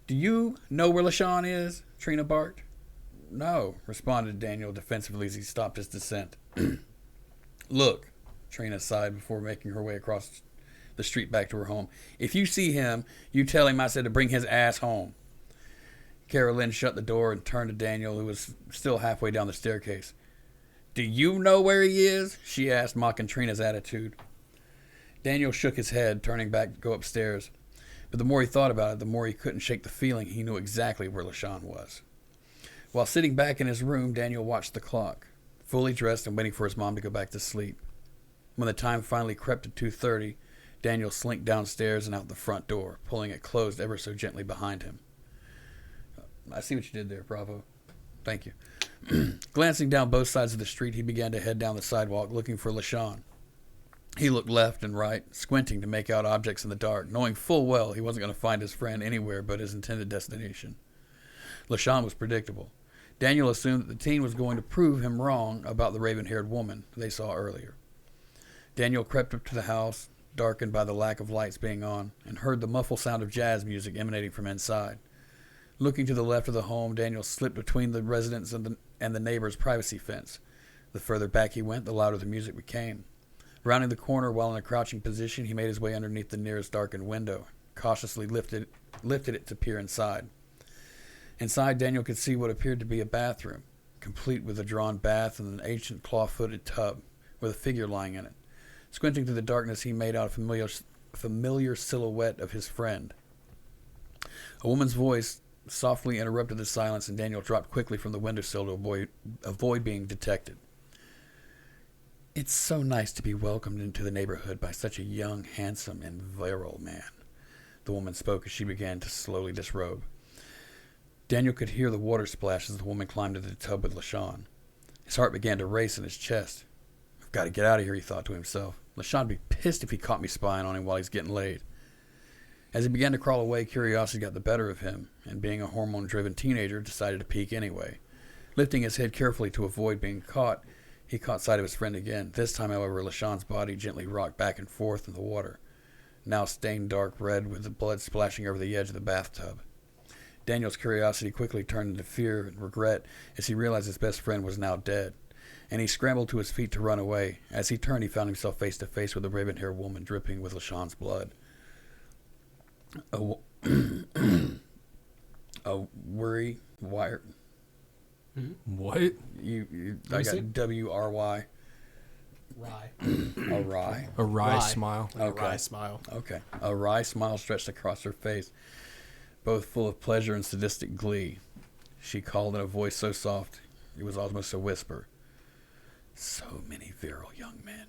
S5: "Do you know where LaShawn is?" Trina barked. "No," responded Daniel defensively as he stopped his descent. "Look," Trina sighed before making her way across the street back to her home. "If you see him, you tell him I said to bring his ass home." Carol Lynn shut the door and turned to Daniel, who was still halfway down the staircase. "Do you know where he is?" she asked, mocking Trina's attitude. Daniel shook his head, turning back to go upstairs. But the more he thought about it, the more he couldn't shake the feeling he knew exactly where LaShawn was. While sitting back in his room, Daniel watched the clock, fully dressed and waiting for his mom to go back to sleep. When the time finally crept to 2:30, Daniel slinked downstairs and out the front door, pulling it closed ever so gently behind him. "I see what you did there, Bravo. Thank you." Glancing down both sides of the street, he began to head down the sidewalk, looking for LaShawn. He looked left and right, squinting to make out objects in the dark, knowing full well he wasn't going to find his friend anywhere but his intended destination. LaShawn was predictable. Daniel assumed that the teen was going to prove him wrong about the raven-haired woman they saw earlier. Daniel crept up to the house, darkened by the lack of lights being on, and heard the muffled sound of jazz music emanating from inside. Looking to the left of the home, Daniel slipped between the residence and the neighbor's privacy fence. The further back he went, the louder the music became. Rounding the corner while in a crouching position, he made his way underneath the nearest darkened window, cautiously lifted it to peer inside. Inside, Daniel could see what appeared to be a bathroom, complete with a drawn bath and an ancient claw-footed tub with a figure lying in it. Squinting through the darkness, he made out a familiar silhouette of his friend. A woman's voice softly interrupted the silence, and Daniel dropped quickly from the windowsill to avoid being detected. It's so nice to be welcomed into the neighborhood by such a young, handsome, and virile man. The woman spoke as she began to slowly disrobe. Daniel could hear the water splash as the woman climbed into the tub with LaShawn. His heart began to race in his chest. I've got to get out of here, he thought to himself. LaShawn would be pissed if he caught me spying on him while he's getting laid. As he began to crawl away, curiosity got the better of him, and being a hormone-driven teenager, decided to peek anyway. Lifting his head carefully to avoid being caught, he caught sight of his friend again. This time, however, LaShawn's body gently rocked back and forth in the water, now stained dark red with the blood splashing over the edge of the bathtub. Daniel's curiosity quickly turned into fear and regret as he realized his best friend was now dead, and he scrambled to his feet to run away. As he turned, he found himself face to face with a raven-haired woman dripping with LaShawn's blood. A worry wire.
S6: What?
S5: I got W-R-Y.
S7: Rye.
S5: A rye.
S6: A wry smile.
S7: Like a wry smile.
S5: Okay. A wry smile stretched across her face, both full of pleasure and sadistic glee. She called in a voice so soft it was almost a whisper. So many virile young men.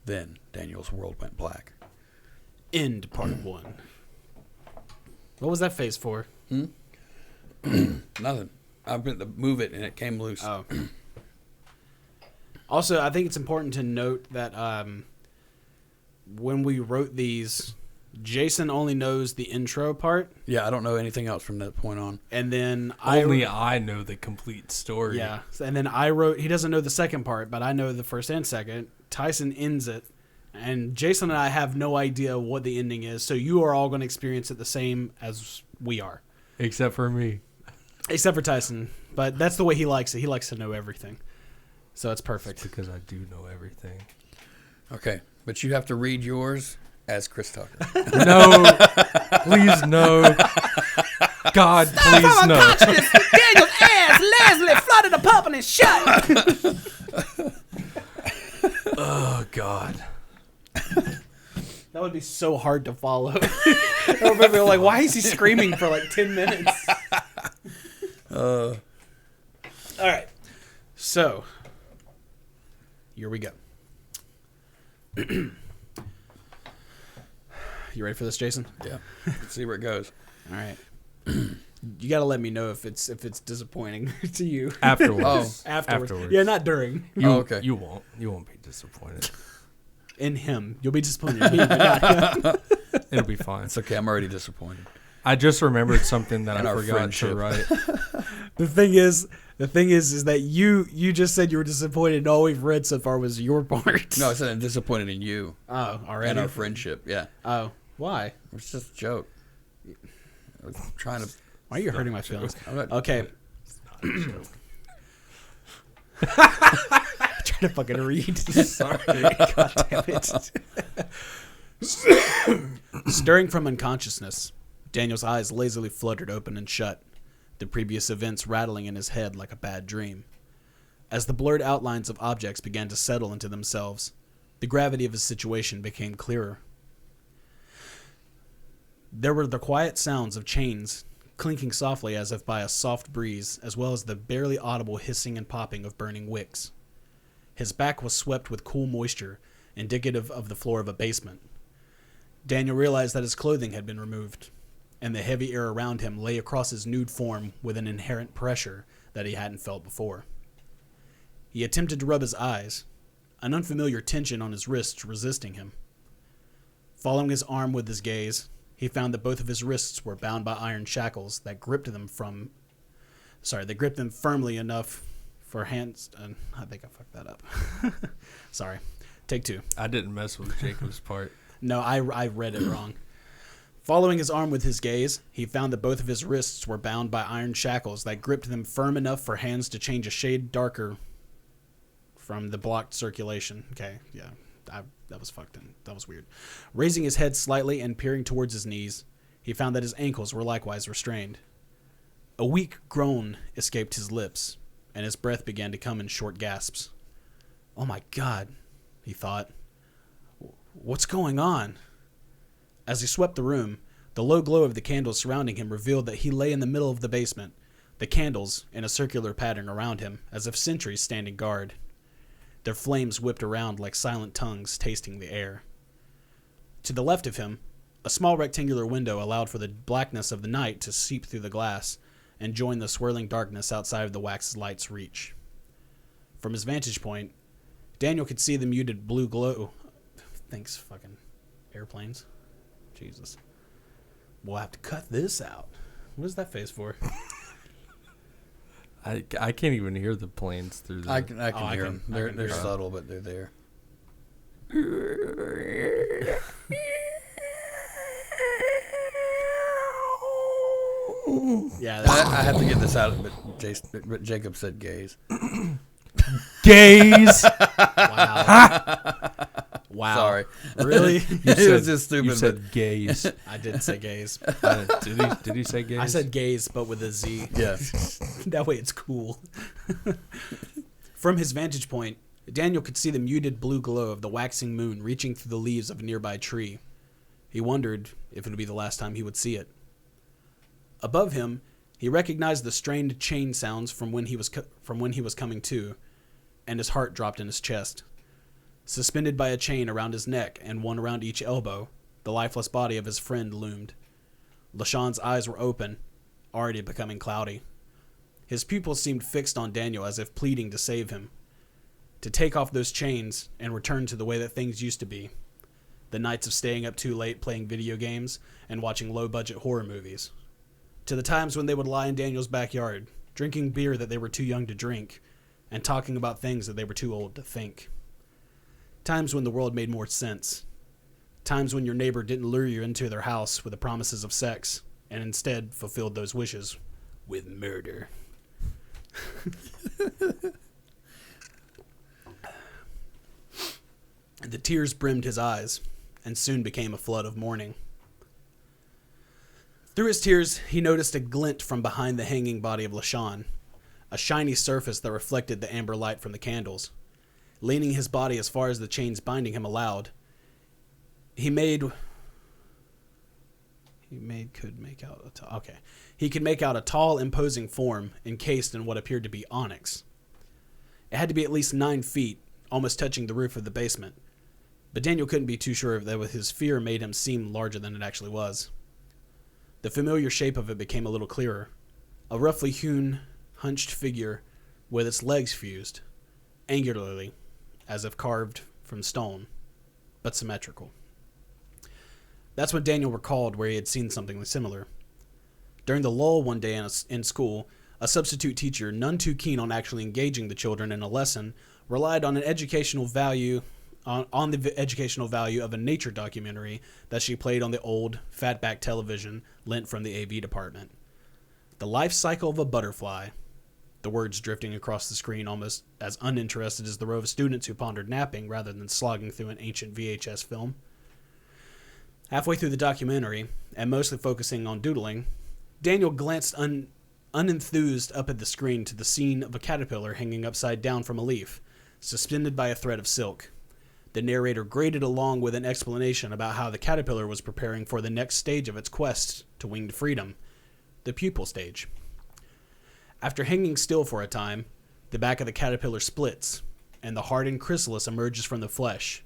S5: Then Daniel's world went black.
S7: End part 1. What was that face for?
S5: Nothing. I went to move it and it came loose.
S7: Oh. Also, I think it's important to note that when we wrote these, Jason only knows the intro part.
S5: Yeah, I don't know anything else from that point on.
S7: And then
S6: I know the complete story.
S7: Yeah. And then I wrote, he doesn't know the second part, but I know the first and second. Tyson ends it. And Jason and I have no idea what the ending is. So you are all going to experience it the same as we are.
S6: Except for me.
S7: Except for Tyson. But that's the way he likes it. He likes to know everything. So it's perfect.
S6: It's because I do know everything.
S5: Okay. But you have to read yours as Chris Tucker.
S6: No. Please, no. God, please, no.
S7: Daniel's ass, Leslie, flooded the pump and it's shut.
S6: Oh, God.
S7: That would be so hard to follow. Everybody like, why is he screaming for like 10 minutes? All right. So, here we go. You ready for this, Jason?
S5: Yeah. Let's see where it goes.
S7: All right. You got to let me know if it's disappointing to you.
S6: Afterwards.
S7: Afterwards. Yeah, not during.
S5: Okay.
S6: You won't be disappointed.
S7: In him. You'll be disappointed in me, but not him.
S6: It'll be fine.
S5: It's okay. I'm already disappointed.
S6: I just remembered something that
S5: And
S6: I
S5: our
S6: forgot
S5: friendship.
S6: to write.
S7: The thing is that you just said you were disappointed, and all we've read so far was your part.
S5: No, I said I'm disappointed in you
S7: Oh, already.
S5: and our friendship. Yeah.
S7: Oh, why?
S5: It's just a joke. I was trying to.
S7: Why are you hurting my feelings?
S5: I'm not-
S7: Okay. I'm trying to fucking read. Sorry. God damn it. Stirring from unconsciousness, Daniel's eyes lazily fluttered open and shut, the previous events rattling in his head like a bad dream. As the blurred outlines of objects began to settle into themselves, the gravity of his situation became clearer. There were the quiet sounds of chains clinking softly as if by a soft breeze, as well as the barely audible hissing and popping of burning wicks. His back was swept with cool moisture, indicative of the floor of a basement. Daniel realized that his clothing had been removed, and the heavy air around him lay across his nude form with an inherent pressure that he hadn't felt before. He attempted to rub his eyes, an unfamiliar tension on his wrists resisting him. Following his arm with his gaze, he found that both of his wrists were bound by iron shackles that gripped them firmly enough for hands. I think I fucked that up. Sorry. Take 2.
S6: I didn't mess with Jacob's part.
S7: No, I read it wrong. Following his arm with his gaze, he found that both of his wrists were bound by iron shackles that gripped them firm enough for hands to change a shade darker from the blocked circulation. Okay, yeah, that was fucked in. That was weird. Raising his head slightly and peering towards his knees, he found that his ankles were likewise restrained. A weak groan escaped his lips, and his breath began to come in short gasps. Oh my God, he thought. What's going on? As he swept the room, The low glow of the candles surrounding him revealed that he lay in the middle of the basement, the candles in a circular pattern around him, as if sentries standing guard. Their flames whipped around like silent tongues tasting the air. To the left of him, a small rectangular window allowed for the blackness of the night to seep through the glass and join the swirling darkness outside of the wax light's reach. From his vantage point, Daniel could see the muted blue glow. Thanks, fucking airplanes. Jesus. We'll have to cut this out. What is that face for?
S6: I can't even hear the planes through the...
S5: I can hear them. They're subtle, but they're there.
S7: Yeah,
S5: I have to get this out, but Jacob said gays.
S6: Gays!
S7: wow.
S5: Sorry.
S7: Really?
S5: It was just stupid.
S6: You said gays.
S7: I did say gays.
S6: Did he say gays?
S7: I said gays, but with a Z.
S5: Yeah.
S7: That way it's cool. From his vantage point, Daniel could see the muted blue glow of the waxing moon reaching through the leaves of a nearby tree. He wondered if it would be the last time he would see it. Above him, he recognized the strained chain sounds from when he was coming to, and his heart dropped in his chest. Suspended by a chain around his neck and one around each elbow, the lifeless body of his friend loomed. LaShawn's eyes were open, already becoming cloudy. His pupils seemed fixed on Daniel as if pleading to save him, to take off those chains and return to the way that things used to be. The nights of staying up too late playing video games and watching low-budget horror movies. To the times when they would lie in Daniel's backyard, drinking beer that they were too young to drink, and talking about things that they were too old to think. Times when the world made more sense. Times when your neighbor didn't lure you into their house with the promises of sex, and instead fulfilled those wishes with murder. The tears brimmed his eyes, and soon became a flood of mourning. Through his tears, he noticed a glint from behind the hanging body of LaShawn, a shiny surface that reflected the amber light from the candles. Leaning his body as far as the chains binding him allowed, he could make out a tall, imposing form encased in what appeared to be onyx. It had to be at least 9 feet, almost touching the roof of the basement, but Daniel couldn't be too sure if that his fear made him seem larger than it actually was. The familiar shape of it became a little clearer. A roughly hewn, hunched figure with its legs fused, angularly, as if carved from stone, but symmetrical. That's what Daniel recalled where he had seen something similar. During the lull one day in school, a substitute teacher, none too keen on actually engaging the children in a lesson, relied on the educational value of a nature documentary that she played on the old, fatback television lent from the AV department. The life cycle of a butterfly, the words drifting across the screen almost as uninterested as the row of students who pondered napping rather than slogging through an ancient VHS film. Halfway through the documentary, and mostly focusing on doodling, Daniel glanced unenthused up at the screen to the scene of a caterpillar hanging upside down from a leaf, suspended by a thread of silk. The narrator graded along with an explanation about how the caterpillar was preparing for the next stage of its quest to winged freedom, the pupal stage. After hanging still for a time, the back of the caterpillar splits, and the hardened chrysalis emerges from the flesh,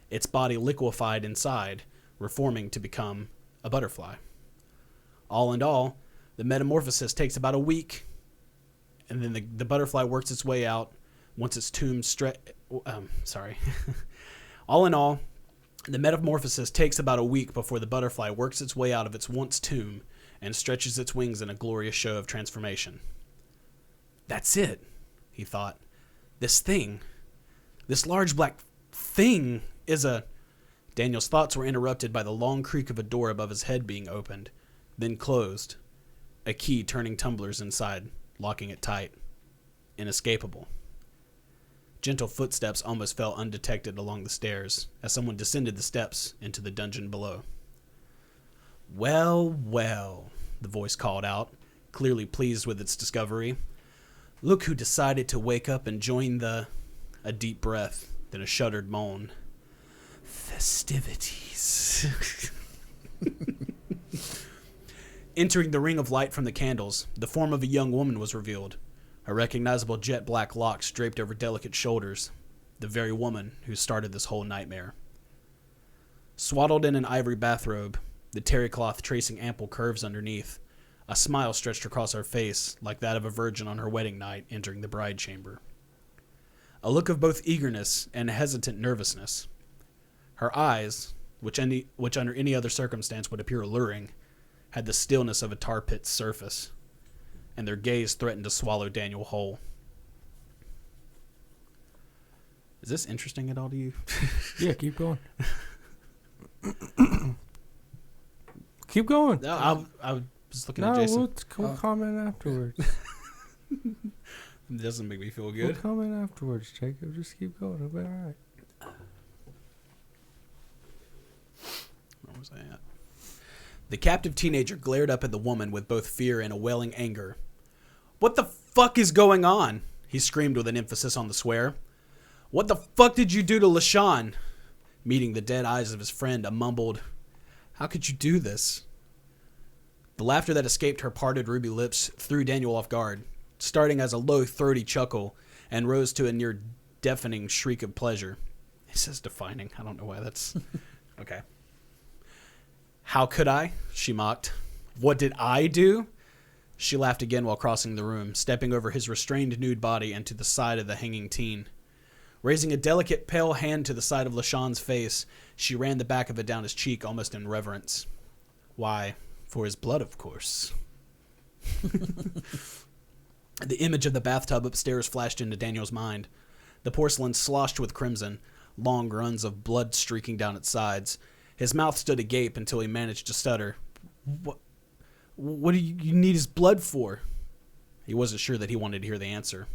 S7: its body liquefied inside, reforming to become a butterfly. All in all, the metamorphosis takes about a week, and then the butterfly works its way out once its tomb All in all, the metamorphosis takes about a week before the butterfly works its way out of its once tomb and stretches its wings in a glorious show of transformation. That's it, he thought. This large black thing is a... Daniel's thoughts were interrupted by the long creak of a door above his head being opened, then closed, a key turning tumblers inside, locking it tight. Inescapable. Gentle footsteps almost fell undetected along the stairs as someone descended the steps into the dungeon below. Well, well, the voice called out, clearly pleased with its discovery. Look who decided to wake up and join the... A deep breath, then a shuddered moan. Festivities. Entering the ring of light from the candles, the form of a young woman was revealed. Her recognizable jet black locks draped over delicate shoulders, the very woman who started this whole nightmare. Swaddled in an ivory bathrobe, the terry cloth tracing ample curves underneath, a smile stretched across her face like that of a virgin on her wedding night entering the bride chamber. A look of both eagerness and hesitant nervousness. Her eyes, which under any other circumstance would appear alluring, had the stillness of a tar pit's surface, and their gaze threatened to swallow Daniel whole. Is this interesting at all to you?
S6: Yeah, keep going. Keep going.
S7: No, I was looking
S6: No,
S7: at Jason.
S6: we'll comment afterwards.
S7: It doesn't make me feel
S6: We'll
S7: good.
S6: comment afterwards, Jacob. Just keep going. It'll be all right.
S7: Where was I at? The captive teenager glared up at the woman with both fear and a welling anger. "What the fuck is going on?" he screamed with an emphasis on the swear. "What the fuck did you do to LaShawn?" Meeting the dead eyes of his friend, a mumbled, "How could you do this?" The laughter that escaped her parted ruby lips threw Daniel off guard, starting as a low, throaty chuckle and rose to a near deafening shriek of pleasure. It says defining. I don't know why that's... Okay. "How could I?" she mocked. "What did I do?" She laughed again while crossing the room, stepping over his restrained nude body and to the side of the hanging teen. Raising a delicate, pale hand to the side of LaShawn's face, she ran the back of it down his cheek almost in reverence. Why, for his blood, of course. The image of the bathtub upstairs flashed into Daniel's mind. The porcelain sloshed with crimson, long runs of blood streaking down its sides. His mouth stood agape until he managed to stutter. What do you need his blood for?" He wasn't sure that he wanted to hear the answer.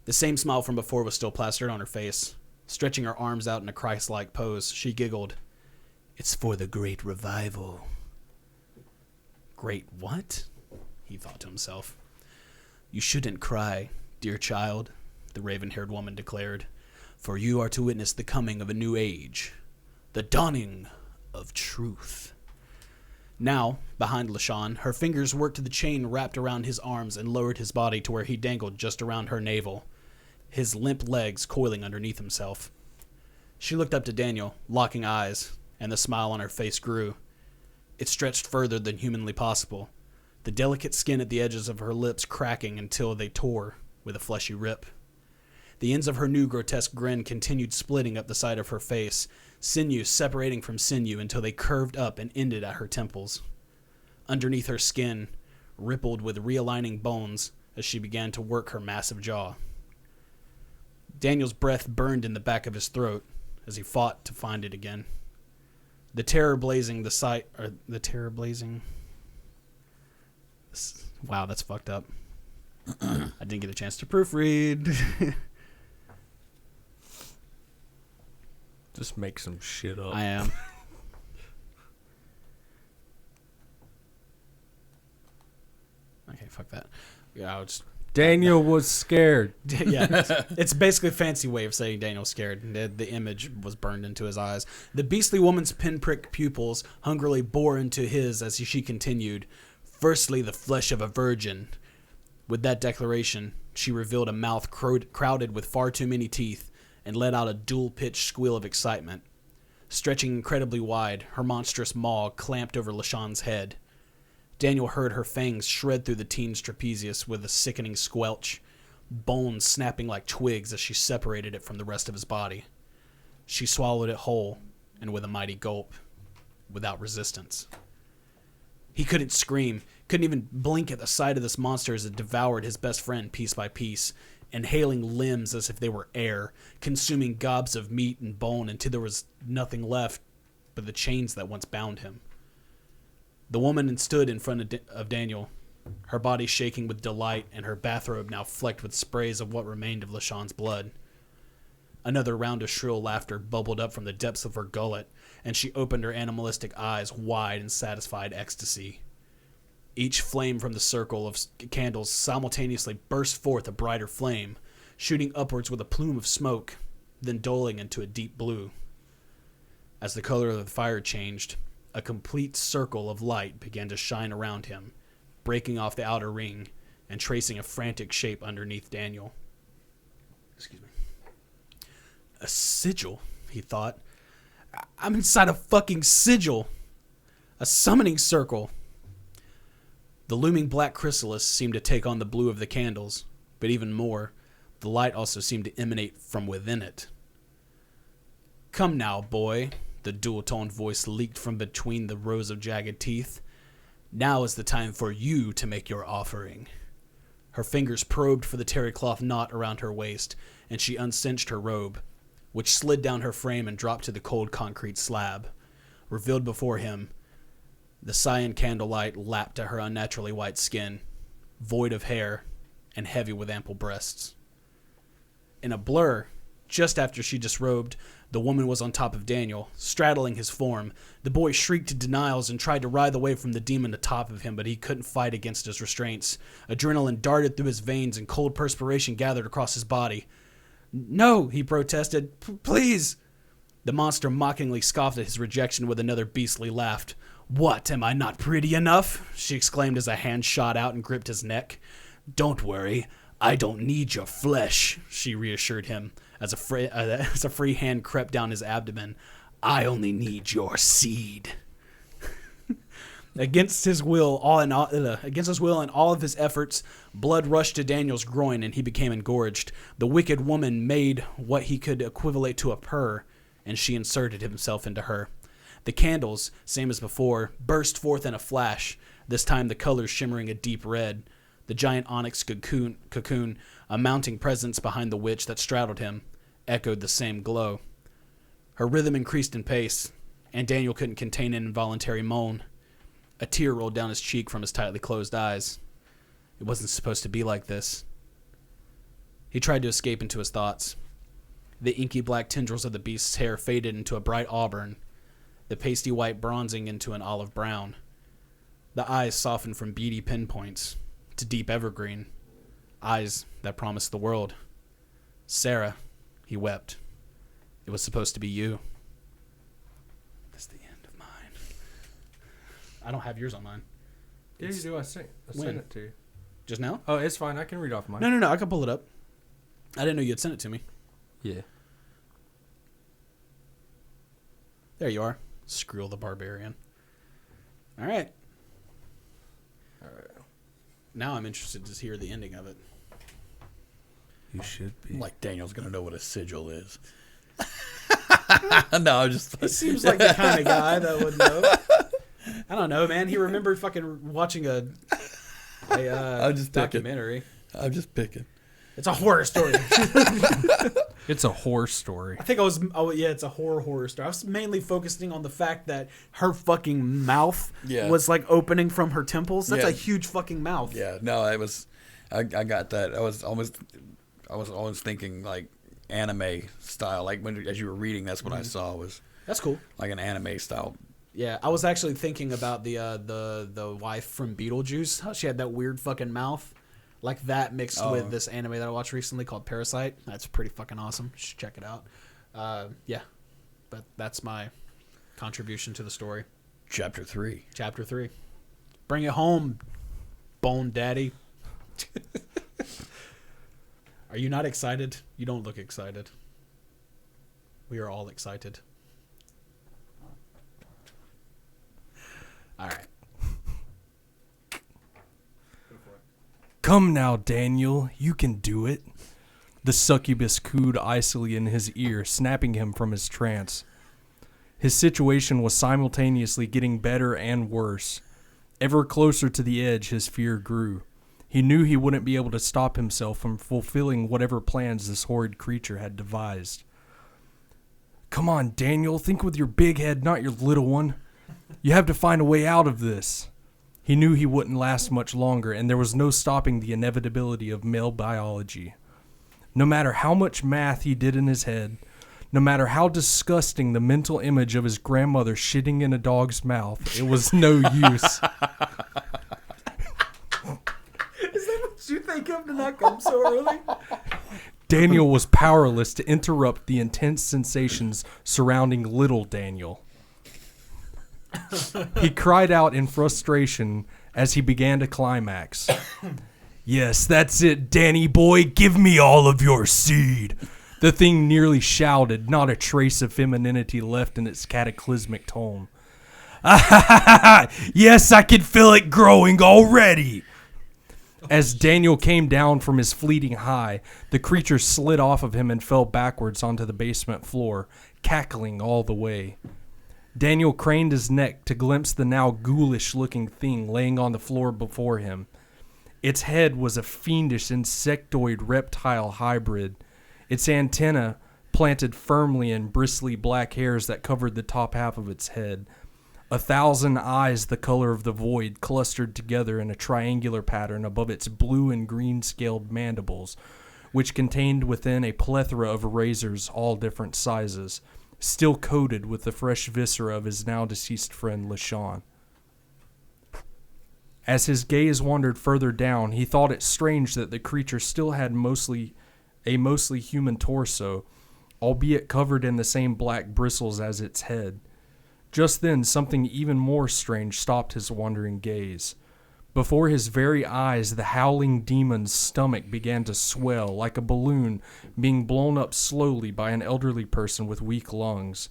S7: The same smile from before was still plastered on her face. Stretching her arms out in a Christ-like pose, she giggled. "It's for the great revival." "Great what?" he thought to himself. "You shouldn't cry, dear child," the raven-haired woman declared, "for you are to witness the coming of a new age, the dawning of truth." Now, behind LaShawn, her fingers worked the chain wrapped around his arms and lowered his body to where he dangled just around her navel, his limp legs coiling underneath himself. She looked up to Daniel, locking eyes, and the smile on her face grew. It stretched further than humanly possible, the delicate skin at the edges of her lips cracking until they tore with a fleshy rip. The ends of her new grotesque grin continued splitting up the side of her face, sinew separating from sinew until they curved up and ended at her temples. Underneath her skin, rippled with realigning bones as she began to work her massive jaw. Daniel's breath burned in the back of his throat as he fought to find it again. The terror blazing the sight... Wow, that's fucked up. I didn't get a chance to proofread.
S6: Just make some shit up.
S7: I am. Okay, fuck that. Yeah, I'll just...
S6: Daniel was scared.
S7: Yeah, it's basically a fancy way of saying Daniel's scared. The image was burned into his eyes. The beastly woman's pinprick pupils hungrily bore into his as she continued, "Firstly, the flesh of a virgin." With that declaration, she revealed a mouth crowded with far too many teeth and let out a dual-pitched squeal of excitement. Stretching incredibly wide, her monstrous maw clamped over LaShawn's head. Daniel heard her fangs shred through the teen's trapezius with a sickening squelch, bones snapping like twigs as she separated it from the rest of his body. She swallowed it whole, and with a mighty gulp, without resistance. He couldn't scream, couldn't even blink at the sight of this monster as it devoured his best friend piece by piece, inhaling limbs as if they were air, consuming gobs of meat and bone until there was nothing left but the chains that once bound him. The woman stood in front of Daniel, her body shaking with delight and her bathrobe now flecked with sprays of what remained of LaShawn's blood. Another round of shrill laughter bubbled up from the depths of her gullet, and she opened her animalistic eyes wide in satisfied ecstasy. Each flame from the circle of candles simultaneously burst forth a brighter flame, shooting upwards with a plume of smoke, then dulling into a deep blue. As the color of the fire changed, a complete circle of light began to shine around him, breaking off the outer ring and tracing a frantic shape underneath Daniel. Excuse me. A sigil, he thought. I'm inside a fucking sigil. A summoning circle. The looming black chrysalis seemed to take on the blue of the candles, but even more, the light also seemed to emanate from within it. Come now, boy, the dual-toned voice leaked from between the rows of jagged teeth. Now is the time for you to make your offering. Her fingers probed for the terry cloth knot around her waist, and she uncinched her robe, which slid down her frame and dropped to the cold concrete slab. Revealed before him, the cyan candlelight lapped at her unnaturally white skin, void of hair and heavy with ample breasts. In a blur, just after she disrobed, the woman was on top of Daniel, straddling his form. The boy shrieked denials and tried to writhe away from the demon atop of him, but he couldn't fight against his restraints. Adrenaline darted through his veins and cold perspiration gathered across his body. No, he protested. Please. The monster mockingly scoffed at his rejection with another beastly laugh. What, am I not pretty enough? She exclaimed as a hand shot out and gripped his neck. Don't worry, I don't need your flesh, she reassured him as a free hand crept down his abdomen. I only need your seed. Against his will and all of his efforts, blood rushed to Daniel's groin and he became engorged. The wicked woman made what he could equivalent to a purr, and she inserted himself into her. The candles, same as before, burst forth in a flash, this time the colors shimmering a deep red. The giant onyx cocoon, a mounting presence behind the witch that straddled him, echoed the same glow. Her rhythm increased in pace, and Daniel couldn't contain an involuntary moan. A tear rolled down his cheek from his tightly closed eyes. It wasn't supposed to be like this. He tried to escape into his thoughts. The inky black tendrils of the beast's hair faded into a bright auburn, the pasty white bronzing into an olive brown. The eyes softened from beady pinpoints to deep evergreen, eyes that promised the world. Sarah, he wept. It was supposed to be you. That's the end of mine. I don't have yours on mine.
S6: Yeah, you do. I sent it to you.
S7: Just now?
S6: Oh, it's fine. I can read off mine.
S7: No. I can pull it up. I didn't know you had sent it to me.
S6: Yeah.
S7: There you are. Skrull the Barbarian. All right. Now I'm interested to hear the ending of it.
S6: You should be.
S5: Like Daniel's gonna know what a sigil is. No, I'm just.
S7: He seems like the kind of guy that would know. I don't know, man. He remembered fucking watching a
S5: I'm just
S7: documentary.
S5: I'm just picking.
S7: It's a horror story.
S6: It's a horror story.
S7: I think it's a horror story. I was mainly focusing on the fact that her fucking mouth was like opening from her temples. That's a huge fucking mouth.
S5: Yeah, no, it was. I got that. I was almost thinking like anime style. Like as you were reading, that's what I saw was.
S7: That's cool.
S5: Like an anime style.
S7: Yeah, I was actually thinking about the wife from Beetlejuice. How she had that weird fucking mouth. Like that mixed with this anime that I watched recently called Parasite. That's pretty fucking awesome. You should check it out. Yeah. But that's my contribution to the story.
S5: Chapter 3.
S7: Bring it home, Bone Daddy. Are you not excited? You don't look excited. We are all excited. All right.
S6: Come now, Daniel. You can do it. The succubus cooed icily in his ear, snapping him from his trance. His situation was simultaneously getting better and worse. Ever closer to the edge, his fear grew. He knew he wouldn't be able to stop himself from fulfilling whatever plans this horrid creature had devised. Come on, Daniel. Think with your big head, not your little one. You have to find a way out of this. He knew he wouldn't last much longer, and there was no stopping the inevitability of male biology. No matter how much math he did in his head, no matter how disgusting the mental image of his grandmother shitting in a dog's mouth, it was no use.
S7: Is that what you think of to not come so early?
S6: Daniel was powerless to interrupt the intense sensations surrounding little Daniel. He cried out in frustration as he began to climax. Yes, that's it, Danny boy. Give me all of your seed. The thing nearly shouted, not a trace of femininity left in its cataclysmic tone. Yes, I can feel it growing already. As Daniel came down from his fleeting high, the creature slid off of him and fell backwards onto the basement floor, cackling all the way. Daniel craned his neck to glimpse the now ghoulish-looking thing laying on the floor before him. Its head was a fiendish insectoid reptile hybrid, its antennae planted firmly in bristly black hairs that covered the top half of its head. 1,000 eyes the color of the void clustered together in a triangular pattern above its blue and green scaled mandibles, which contained within a plethora of razors all different sizes, still coated with the fresh viscera of his now deceased friend LaShawn. As his gaze wandered further down, he thought it strange that the creature still had a mostly human torso, albeit covered in the same black bristles as its head. Just then, something even more strange stopped his wandering gaze. Before his very eyes, the howling demon's stomach began to swell like a balloon being blown up slowly by an elderly person with weak lungs.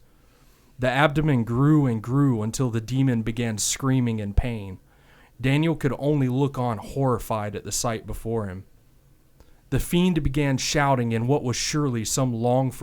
S6: The abdomen grew and grew until the demon began screaming in pain. Daniel could only look on horrified at the sight before him. The fiend began shouting in what was surely some long